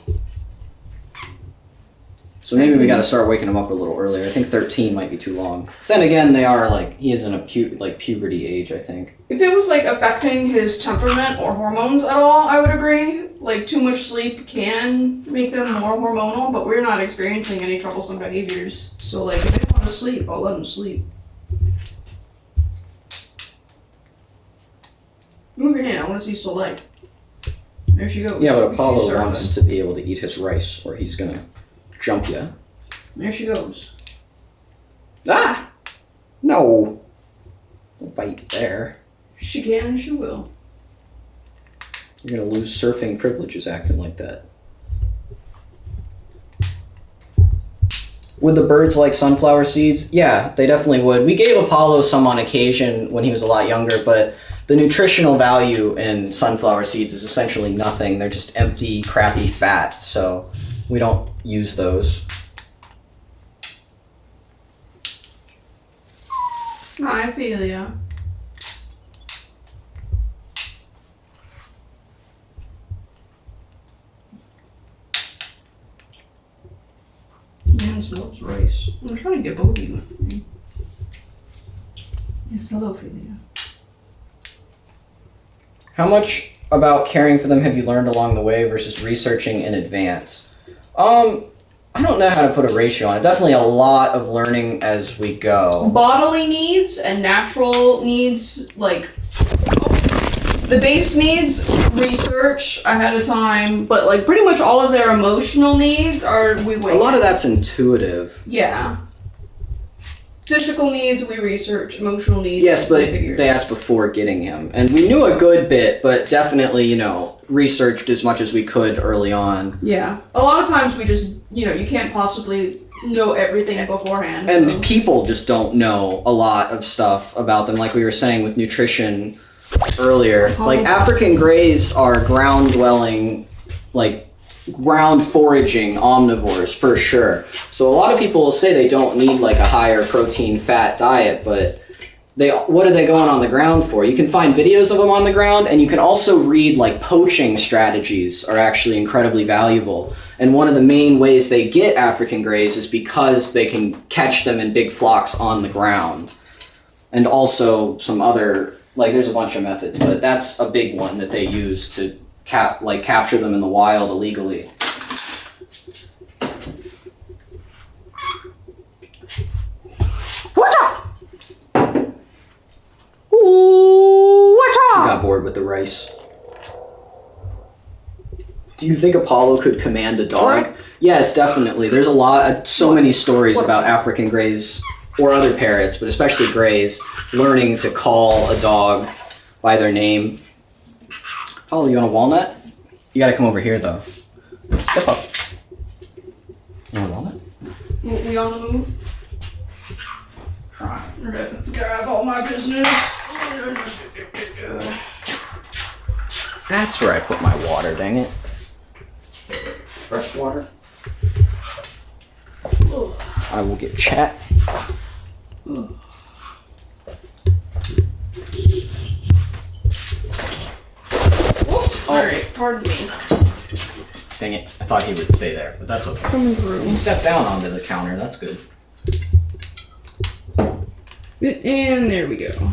So maybe we got to start waking him up a little earlier. I think 13 might be too long. Then again, they are like, he is in a puberty age, I think. If it was like affecting his temperament or hormones at all, I would agree. Like too much sleep can make them more hormonal, but we're not experiencing any troublesome behaviors. So like if they want to sleep, I'll let them sleep. Move your hand, I want to see Soleil. There she goes. Yeah, but She's Apollo surfing. wants to be able to eat his rice, or he's gonna jump you. There she goes. Ah! No! Don't bite there. She can and she will. You're gonna lose surfing privileges acting like that. Would the birds like sunflower seeds? Yeah, they definitely would. We gave Apollo some on occasion when he was a lot younger, but the nutritional value in sunflower seeds is essentially nothing. They're just empty, crappy fat, so we don't use those. I feel ya. Man smells rice. I'm trying to get both of you for me. Yes, hello, Philia. How much about caring for them have you learned along the way versus researching in advance? I don't know how to put a ratio on it. Definitely a lot of learning as we go. Bodily needs and natural needs, like the base needs, research ahead of time, but like pretty much all of their emotional needs are we wait. A lot of that's intuitive. Yeah. Physical needs we research, emotional needs. Yes, but we figure. they asked before getting him. And we knew a good bit, but definitely, researched as much as we could early on. Yeah. A lot of times we just, you can't possibly know everything beforehand. And so. people just don't know a lot of stuff about them, like we were saying with nutrition earlier. Like African greys are ground-dwelling, ground foraging omnivores for sure. So a lot of people will say they don't need like a higher protein fat diet, but what are they going on the ground for? You can find videos of them on the ground, and you can also read like poaching strategies are actually incredibly valuable. And one of the main ways they get African greys is because they can catch them in big flocks on the ground. And also some other, there's a bunch of methods, but that's a big one that they use to capture them in the wild illegally. Watch out! Got bored with the rice. Do you think Apollo could command a dog? Yes, definitely. There's so many stories about African greys or other parrots, but especially greys, learning to call a dog by their name. Apollo, you want a walnut? You gotta come over here though. Step up. You want a walnut? We on the move? Trying to grab all my business. That's where I put my water, dang it. Fresh water. I will get chat. Alright, pardon me. Dang it, I thought he would stay there, but that's okay. Coming through. He stepped down onto the counter, that's good. And there we go.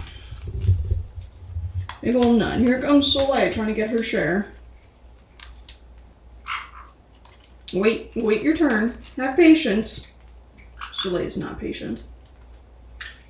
Big ol' nut. Here comes Soleil trying to get her share. Wait your turn. Have patience. Soleil's not patient.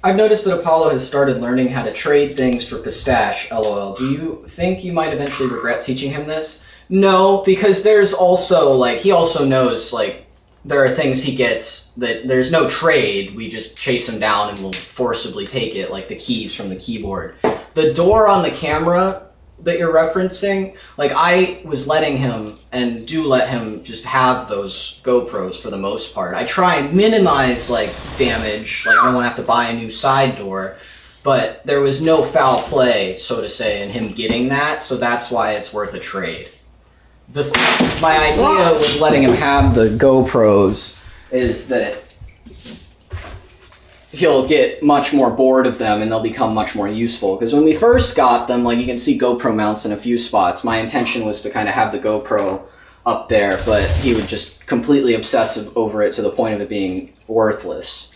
I've noticed that Apollo has started learning how to trade things for pistache, lol. Do you think you might eventually regret teaching him this? No, because there's also, like, he also knows, like, there are things he gets that there's no trade. We just chase him down and we'll forcibly take it, like the keys from the keyboard. The door on the camera that you're referencing, like, I was letting him, and do let him just have those GoPros for the most part. I try and minimize, like, damage, like, I don't want to have to buy a new side door, but there was no foul play, so to say, in him getting that, so that's why it's worth a trade. My idea with letting him have the GoPros is that he'll get much more bored of them and they'll become much more useful. Because when we first got them, like, you can see GoPro mounts in a few spots. My intention was to kind of have the GoPro up there, but he would just completely obsess over it to the point of it being worthless.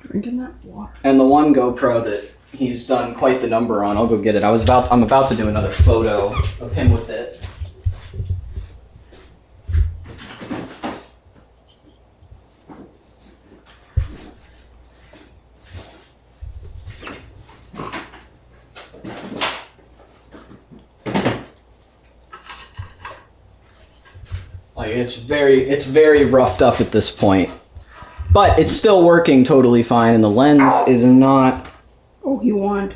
Drinking that water. And the one GoPro that he's done quite the number on, I'll go get it. I'm about to do another photo of him with it. Like, it's very roughed up at this point. But it's still working totally fine, and the lens is not... Oh, he won.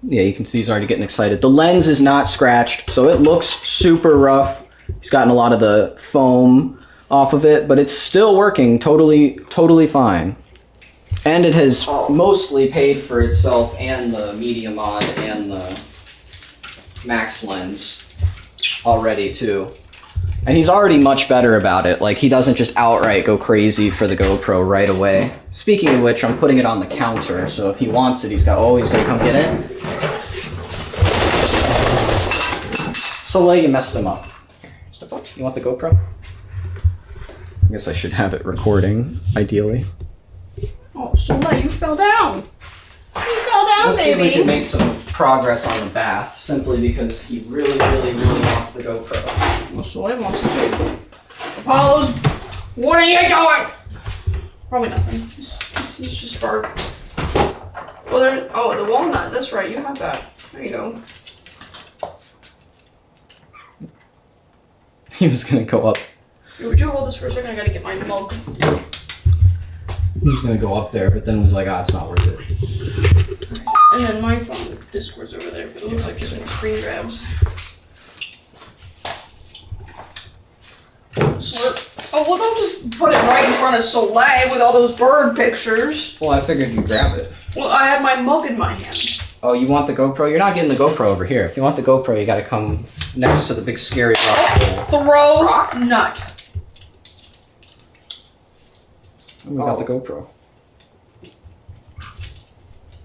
Yeah, you can see he's already getting excited. The lens is not scratched, so it looks super rough. He's gotten a lot of the foam off of it, but it's still working totally fine. And it has mostly paid for itself and the media mod and the max lens already, too. And he's already much better about it. Like, he doesn't just outright go crazy for the GoPro right away. Speaking of which, I'm putting it on the counter, so if he wants it, he's gonna come get it. Soleil, you messed him up. You want the GoPro? I guess I should have it recording, ideally. Oh, Soleil, you fell down. You fell down, Let's see if we baby. can make some progress on the bath, simply because he really wants the GoPro. Well, Soleil wants it too. Apollo's, what are you doing? Probably nothing. He's just bark. Oh, the walnut. That's right. You have that. There you go. He was gonna go up. Hey, would you hold this for a second? I gotta get my mug. He was gonna go up there, but then was like, it's not worth it. And then my phone, Discord's over there, but it looks like he's doing screen grabs. Slurp. Oh, well, don't just put it right in front of Soleil with all those bird pictures. Well, I figured you'd grab it. Well, I have my mug in my hand. Oh, you want the GoPro? You're not getting the GoPro over here. If you want the GoPro, you gotta come next to the big scary rock bowl. Throw nut. And we got the GoPro.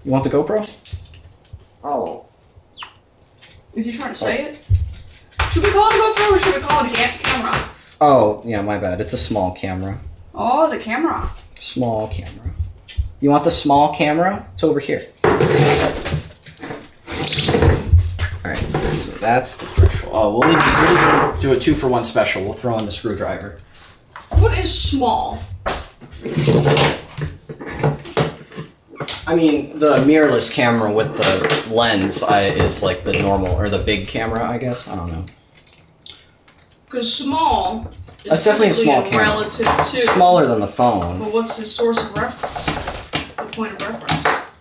You want the GoPro? Oh. Is he trying to say it? Should we call it a GoPro or should we call it a camera? Oh, yeah, my bad. It's a small camera. Oh, the camera. Small camera. You want the small camera? It's over here. Alright, so that's the threshold. Oh, we'll do a 2-for-1 special. We'll throw in the screwdriver. What is small? I mean, the mirrorless camera with the lens is like the normal, or the big camera, I guess. I don't know. Because small is That's definitely a small typically camera. relative to... Smaller than the phone. But what's his source of reference? The point of reference.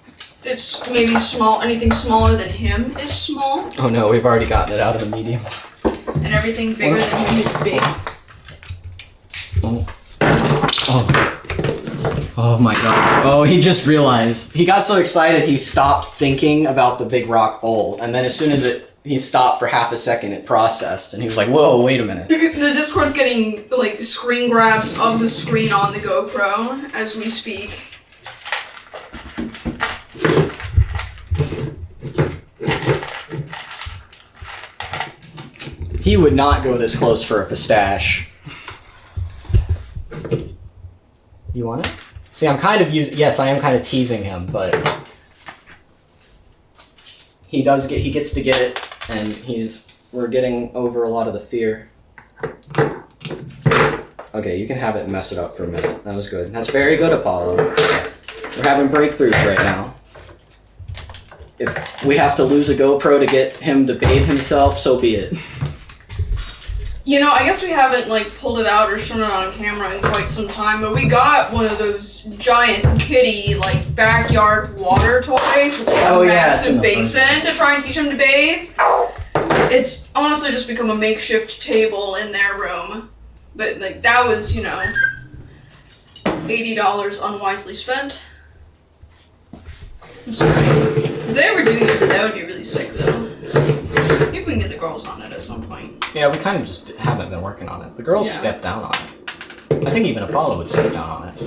It's maybe small. Anything smaller than him is small, Oh no, we've already gotten it out of the medium. and everything bigger than him is big. Oh. Oh. Oh my god. Oh, he just realized. He got so excited he stopped thinking about the big rock bowl. And then as soon as he stopped for half a second, it processed. And he was like, whoa, wait a minute. The Discord's getting, like, screen grabs of the screen on the GoPro as we speak. He would not go this close for a pistache. You want it? See, I'm kind of yes, I am kind of teasing him, but he gets to get it, and we're getting over a lot of the fear. Okay, you can have it and mess it up for a minute. That was good. That's very good, Apollo. We're having breakthroughs right now. If we have to lose a GoPro to get him to bathe himself, so be it. You know, I guess we haven't, like, pulled it out or shown it on camera in quite some time, but we got one of those giant kitty, like, backyard water toys with, like, a massive basin to try and teach him to bathe. It's honestly just become a makeshift table in their room. But, like, that was, you know, $80 unwisely spent. I'm sorry. If they ever do use it, that would be really sick, though. Maybe we can get the girls on it at some point. Yeah, we kind of just haven't been working on it. The girls stepped down on it. I think even Apollo would step down on it.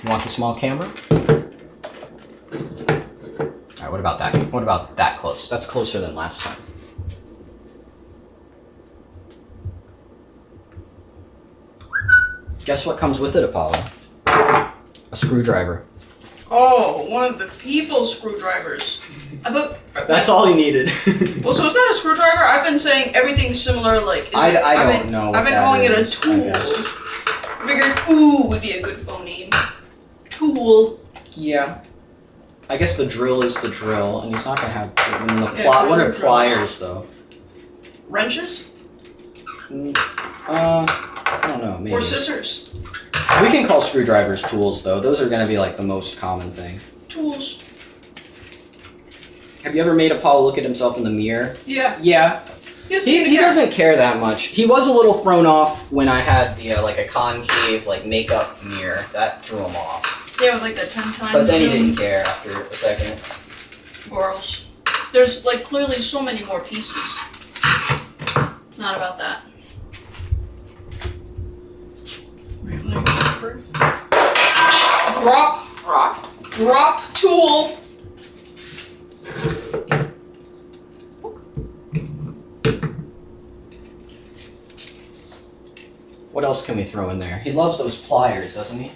You want the small camera? Alright, what about that? What about that close? That's closer than last time. Guess what comes with it, Apollo? A screwdriver. Oh, one of the people's screwdrivers. I thought... That's all he needed. Well, so is that a screwdriver? I've been saying everything similar, like... I don't know what I've been that calling is, it a tool. I figured ooh would be a good phone name. Tool. Yeah. I guess the drill is the drill, and he's not gonna have... what are drills. pliers, though? Wrenches? I don't know, maybe. Or scissors? We can call screwdrivers tools, though. Those are gonna be, like, the most common thing. Tools. Have you ever made Apollo look at himself in the mirror? Yeah. Yeah. Yes, He doesn't care that much. He was a little thrown off when I had the, like, a concave, like, makeup mirror. That threw him off. Yeah, with like the 10 times. But then he zoom. didn't care after a second. Girls. There's, like, clearly so many more pieces. Not about that. Drop tool. What else can we throw in there? He loves those pliers, doesn't he?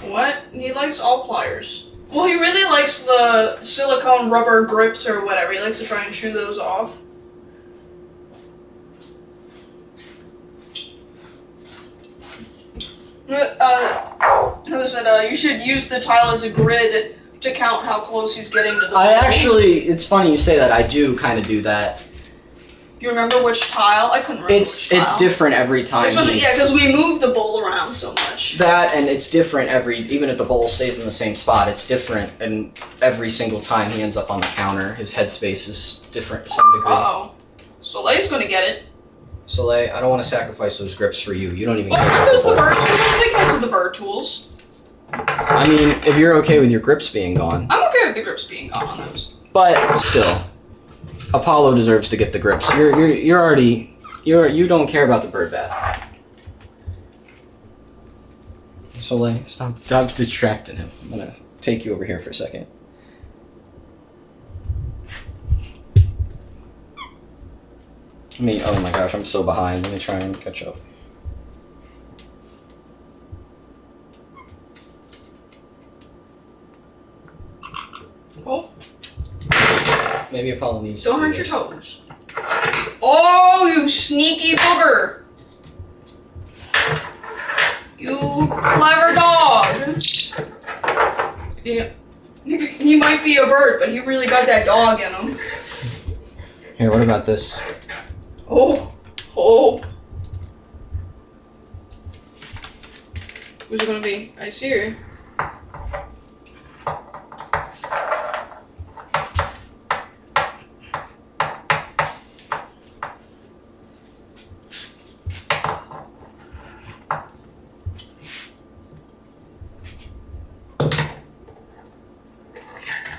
What? He likes all pliers. Well, he really likes the silicone rubber grips or whatever. He likes to try and chew those off. Heather said, you should use the tile as a grid to count how close he's getting to the wall. It's funny you say that. I do kind of do that. You remember which tile? I couldn't remember which tile. It's different every time. Especially, yeah, because we move the bowl around so much. That, and it's different even if the bowl stays in the same spot, it's different, and every single time he ends up on the counter, his headspace is different to some degree. Uh-oh. Soleil's gonna get it. Soleil, I don't want to sacrifice those grips for you. You don't even Well, care aren't about those the the bowl. bird tools? They count with the bird tools. I mean, if you're okay with your grips being gone. I'm okay with the grips being gone on those. But still, Apollo deserves to get the grips. You don't care about the bird bath. Soleil, stop distracting him. I'm gonna take you over here for a second. Oh my gosh, I'm so behind. Let me try and catch up. Oh. Maybe Apollo needs to Don't see hurt your this. toes. Oh, you sneaky booger! You clever dog! Yeah. He might be a bird, but he really got that dog in him. Here, what about this? Oh. Oh. Who's it gonna be? I see her.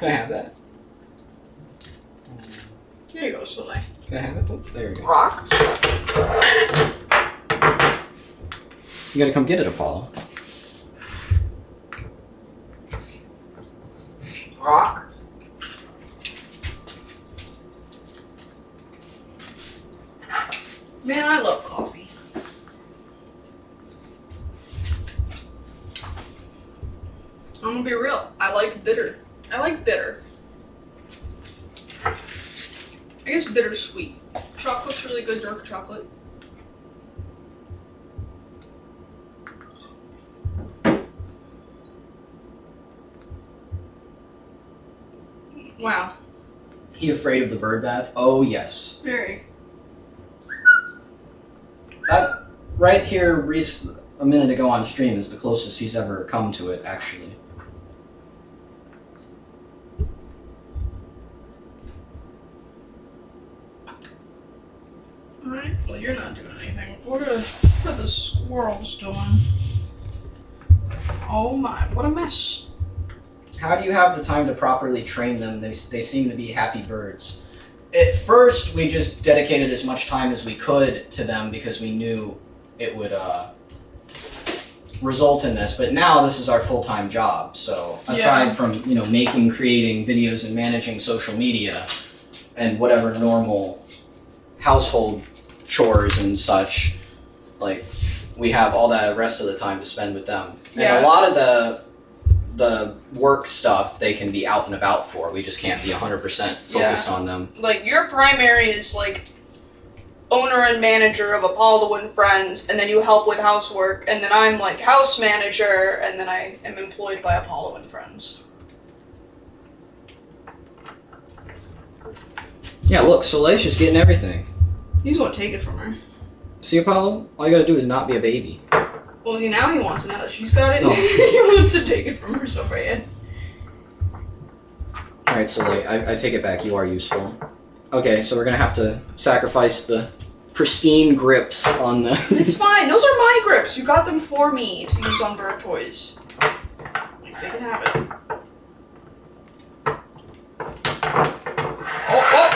Can I have that? There you go, Soleil. Can I have it? Oh, there we go. Rock. You gotta come get it, Apollo. Rock. Man, I love coffee. I'm gonna be real. I like bitter. I like bitter. I guess bittersweet. Chocolate's really good, dark chocolate. Wow. He afraid of the bird bath? Oh, yes. Very. That right here, a minute ago on stream, is the closest he's ever come to it, actually. Alright, well, you're not doing anything. What are the squirrels doing? Oh my, what a mess. How do you have the time to properly train them? They seem to be happy birds. At first, we just dedicated as much time as we could to them because we knew it would result in this. But now this is our full-time job. So aside from making, creating videos, and managing social media, and whatever normal household chores and such, like we have all that rest of the time to spend with them. Yeah. And a lot of the work stuff they can be out and about for. We just can't be 100% focused on them. Like, your primary is, like, owner and manager of Apollo and Friends, and then you help with housework, and then I'm, like, house manager, and then I am employed by Apollo and Friends. Yeah, look, Soleil's just getting everything. He's gonna take it from her. See, Apollo? All you gotta do is not be a baby. Well, now he wants it. Now that she's got it, Oh. he wants to take it from her so bad. Alright, Soleil, I take it back. You are useful. Okay, so we're gonna have to sacrifice the pristine grips on the... It's fine. Those are my grips. You got them for me to use on bird toys. Like, they can have it. Oh!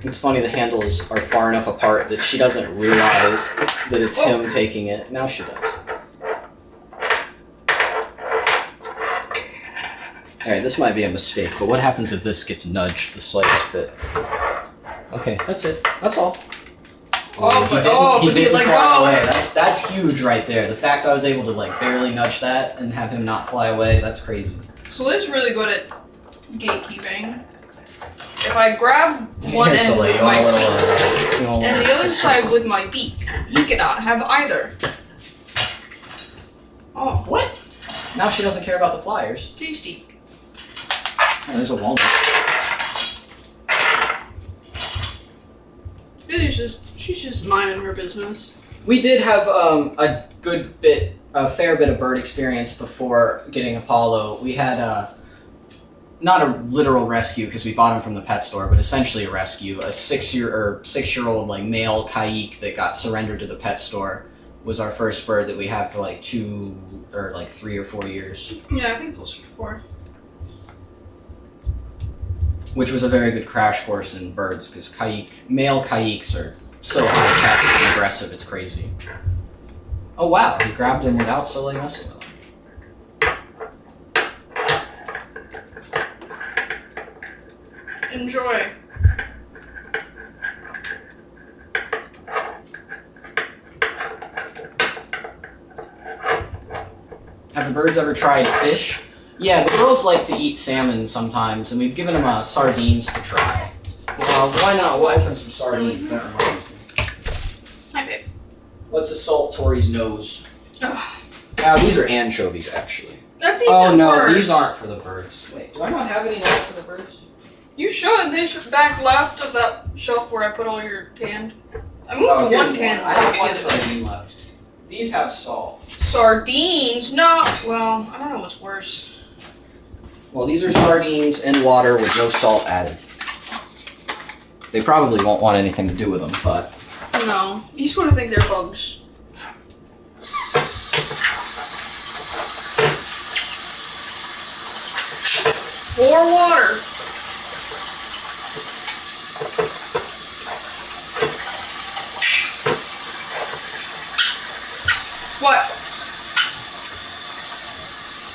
It's funny, the handles are far enough apart that she doesn't realize that it's him taking it. Now she does. Alright, this might be a mistake, but what happens if this gets nudged the slightest bit? Okay, that's it. That's all. He didn't let fly go. away. That's huge right there. The fact I was able to barely nudge that and have him not fly away, that's crazy. So Liz's really good at gatekeeping. If I grab one Here, end Soleil, with you want my a little, feet you want a and the little other scissors? side with my beak, he cannot have either. Oh, What? Now she doesn't care about the pliers. tasty. Oh, there's a walnut. She's just minding her business. We did have a fair bit of bird experience before getting Apollo. We had not a literal rescue because we bought him from the pet store, but essentially a rescue. A 6-year-old male kayik that got surrendered to the pet store was our first bird that we had for 3 or 4 years, Yeah, I think closer to 4. which was a very good crash course in birds because male kayiks are so high-tested and aggressive, it's crazy. Oh wow, he grabbed him without Soleil messing with him. Enjoy. Have the birds ever tried fish? Yeah, the girls like to eat salmon sometimes, and we've given them sardines to try. Well, why not? We'll open some sardines. That reminds me. Hi, babe. Let's assault Tori's nose. Ugh. These are anchovies, actually. That's even Oh no, worse. these aren't for the birds. Wait, do I not have any left for the birds? You should. They should back left of that shelf where I put all your canned. I moved Here's one can. I have one sardine left. These have salt. Sardines? No. Well, I don't know what's worse. Well, these are sardines in water with no salt added. They probably won't want anything to do with them, but... No. You sort of think they're bugs. Pour water. What?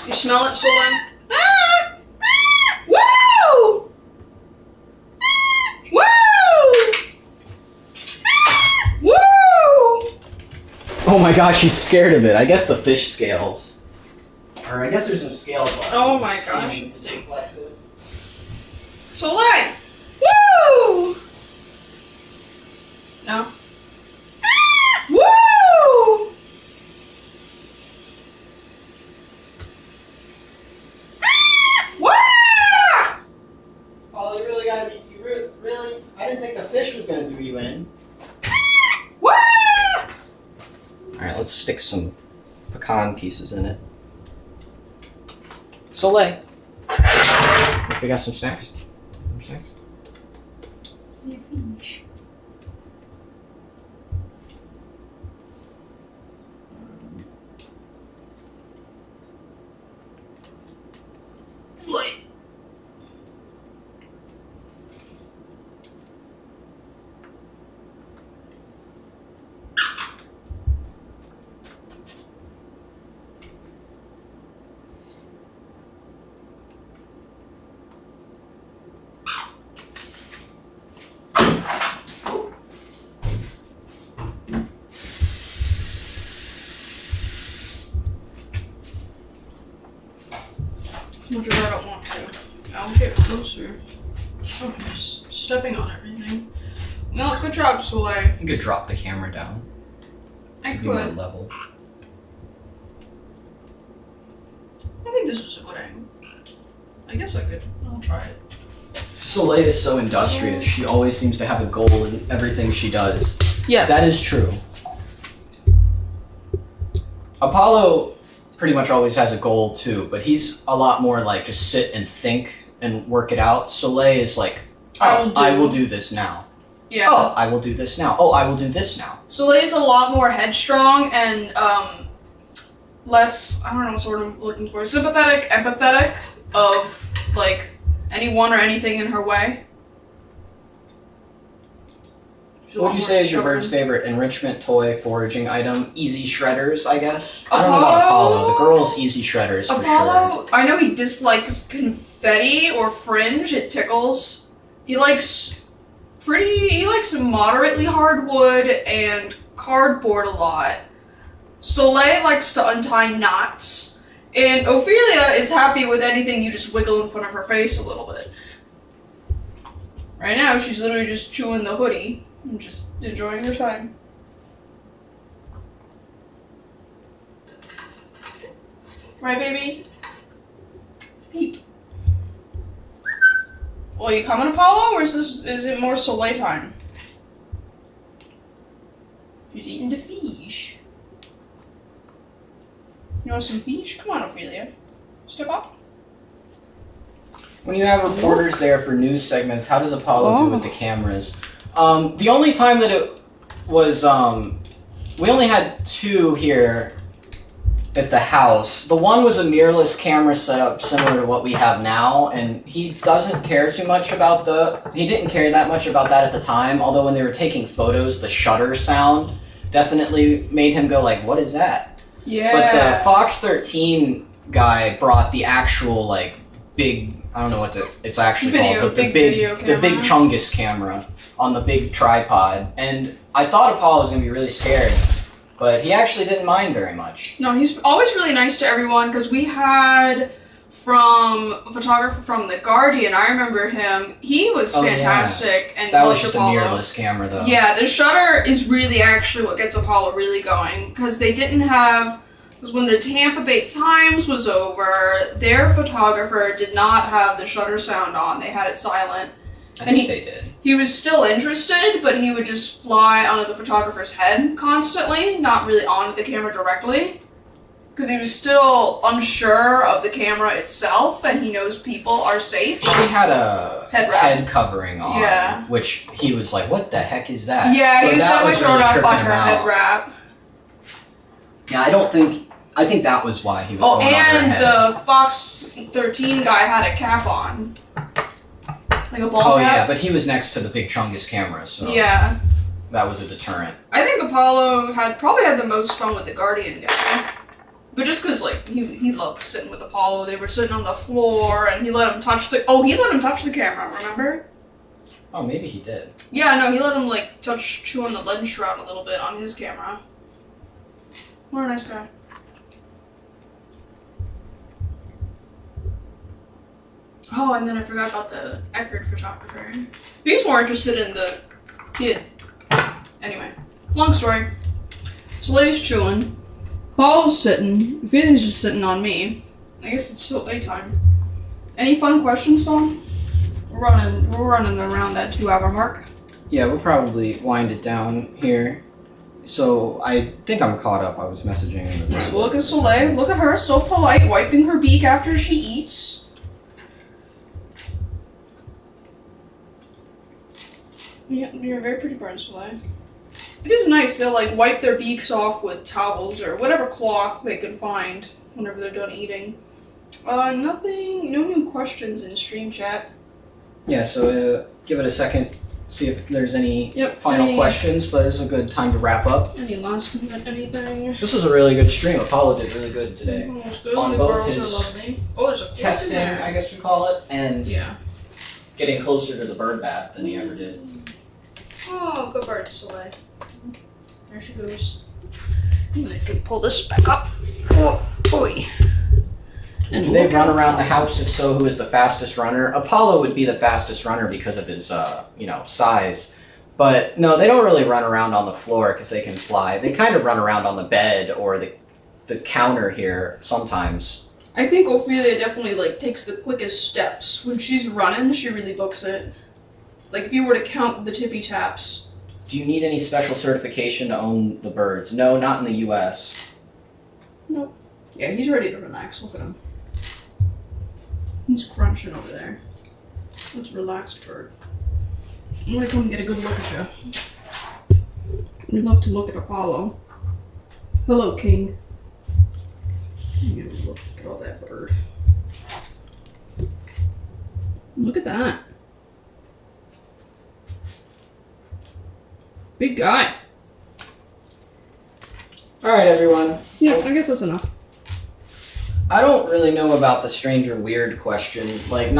You smell it, Soleil? Ah! Woo! Woo! Woo! Oh my gosh, she's scared of it. I guess the fish scales. Or I guess there's no scales left. Oh my gosh, it stinks. Soleil! Woo! No? Woo! Woo! Oh, you really gotta be. You really? I didn't think the fish was gonna do you in. Woo! Alright, let's stick some pecan pieces in it. Soleil. We got some snacks? Some snacks? See fish. Like. Much as I don't want to. I'll get closer. Oh, I'm just stepping on everything. Well, good job, Soleil. You could drop the camera down. I Be more could. level. I think this was a good angle. I guess I could. I'll try it. Soleil is so industrious. She always seems to have a goal in everything she does. Yes. That is true. Apollo pretty much always has a goal too, but he's a lot more like just sit and think and work it out. Soleil is like, oh, I will do this now. Yeah. Oh, I will do this now. Oh, I will do this now. Soleil's a lot more headstrong and less, I don't know what word I'm looking for, sympathetic, empathetic of like anyone or anything in her way. She's a What lot would you more say is your stubborn. bird's favorite enrichment toy, foraging item? Easy shredders, I guess. I don't know about Apollo. The girl's easy shredders for sure. Apollo, I know he dislikes confetti or fringe. It tickles. He likes moderately hard wood and cardboard a lot. Soleil likes to untie knots. And Ophelia is happy with anything you just wiggle in front of her face a little bit. Right now, she's literally just chewing the hoodie and just enjoying her time. Right, baby? Peep. Well, you coming, Apollo, or is it more Soleil time? She's eating the fish. You want some fish? Come on, Ophelia. Step up. When you have reporters there for news segments, how does Apollo do with the cameras? The only time that it was, we only had two here at the house. The one was a mirrorless camera setup similar to what we have now, and he doesn't care too much about he didn't care that much about that at the time, although when they were taking photos, the shutter sound definitely made him go like, what is that? Yeah. But the Fox 13 guy brought the actual, like, big, I don't know what it's actually Video, called, but big video the big camera. Chungus camera on the big tripod. And I thought Apollo was going to be really scared, but he actually didn't mind very much. No, he's always really nice to everyone, because we had from a photographer from The Guardian, I remember him, he was fantastic. And That was loved just Apollo. a mirrorless camera, though. Yeah, the shutter is really actually what gets Apollo really going, because they didn't have, because when the Tampa Bay Times was over, their photographer did not have the shutter sound on, they had it silent. I think they did. He was still interested, but he would just fly onto the photographer's head constantly, not really onto the camera directly. Because he was still unsure of the camera itself, and he knows people are safe. She had a Head wrap. head covering on, Yeah. which he was like, what the heck is that? Yeah, So he was that definitely was thrown really off by tripping her him head out. wrap. Yeah, I don't think I think that was why he was Oh, going on her and head. the Fox 13 guy had a cap on. Like a ball Oh cap. yeah, but he was next to the big Chungus camera, so Yeah. that was a deterrent. I think Apollo probably had the most fun with the Guardian guy. But just because, like, he loved sitting with Apollo. They were sitting on the floor, and he let him touch the camera, remember? Oh, maybe he did. Yeah, no, he let him, like, chew on the lens shroud a little bit on his camera. What a nice guy. Oh, and then I forgot about the Eckerd photographer. He's more interested in the kid. Anyway, long story. Soleil's chewing. Paul's sitting. Phoenix just sitting on me. I guess it's still daytime. Any fun questions, Tom? We're running around that 2-hour mark. Yeah, we'll probably wind it down here. So I think I'm caught up. I was messaging in the Discord. Look at Soleil. Look at her, so polite, wiping her beak after she eats. Yeah, you're a very pretty bird, Soleil. It is nice. They'll like wipe their beaks off with towels or whatever cloth they can find whenever they're done eating. Nothing. No new questions in stream chat. Yeah, so give it a second. See if there's any Yep. final questions, but it's a good time to wrap up. Any last minute anything? This was a really good stream. Apollo did really good today. Almost good. On The both girls his are lovely. Oh, there's a quiz in Testing, there. I guess we call it, and Yeah. getting closer to the bird bath than he ever did. Oh, good bird, Soleil. There she goes. And I can pull this back up. Oh, boy. And They look run out. around the house. If so, who is the fastest runner? Apollo would be the fastest runner because of his, size. But no, they don't really run around on the floor because they can fly. They kind of run around on the bed or the counter here sometimes. I think Ophelia definitely like takes the quickest steps. When she's running, she really books it. Like if you were to count the tippy taps. Do you need any special certification to own the birds? No, not in the U.S. Nope. Yeah, he's ready to relax. Look at him. He's crunching over there. Let's relax, bird. I'm gonna come and get a good look at you. We love to look at Apollo. Hello, King. You look at all that bird. Look at that. Big guy. Alright, everyone. Yeah, I guess that's enough. I don't really know about the stranger weird question. Like,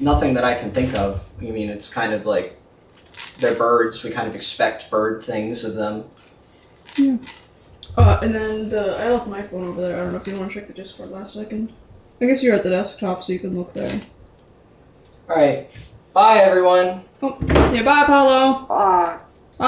nothing that I can think of. I mean, it's kind of like they're birds. We kind of expect bird things of them. Yeah. And then I left my phone over there. I don't know if you want to check the Discord last second. I guess you're at the desktop, so you can look there. Alright. Bye, everyone. Oh, yeah, bye, Apollo. Ah. Bye.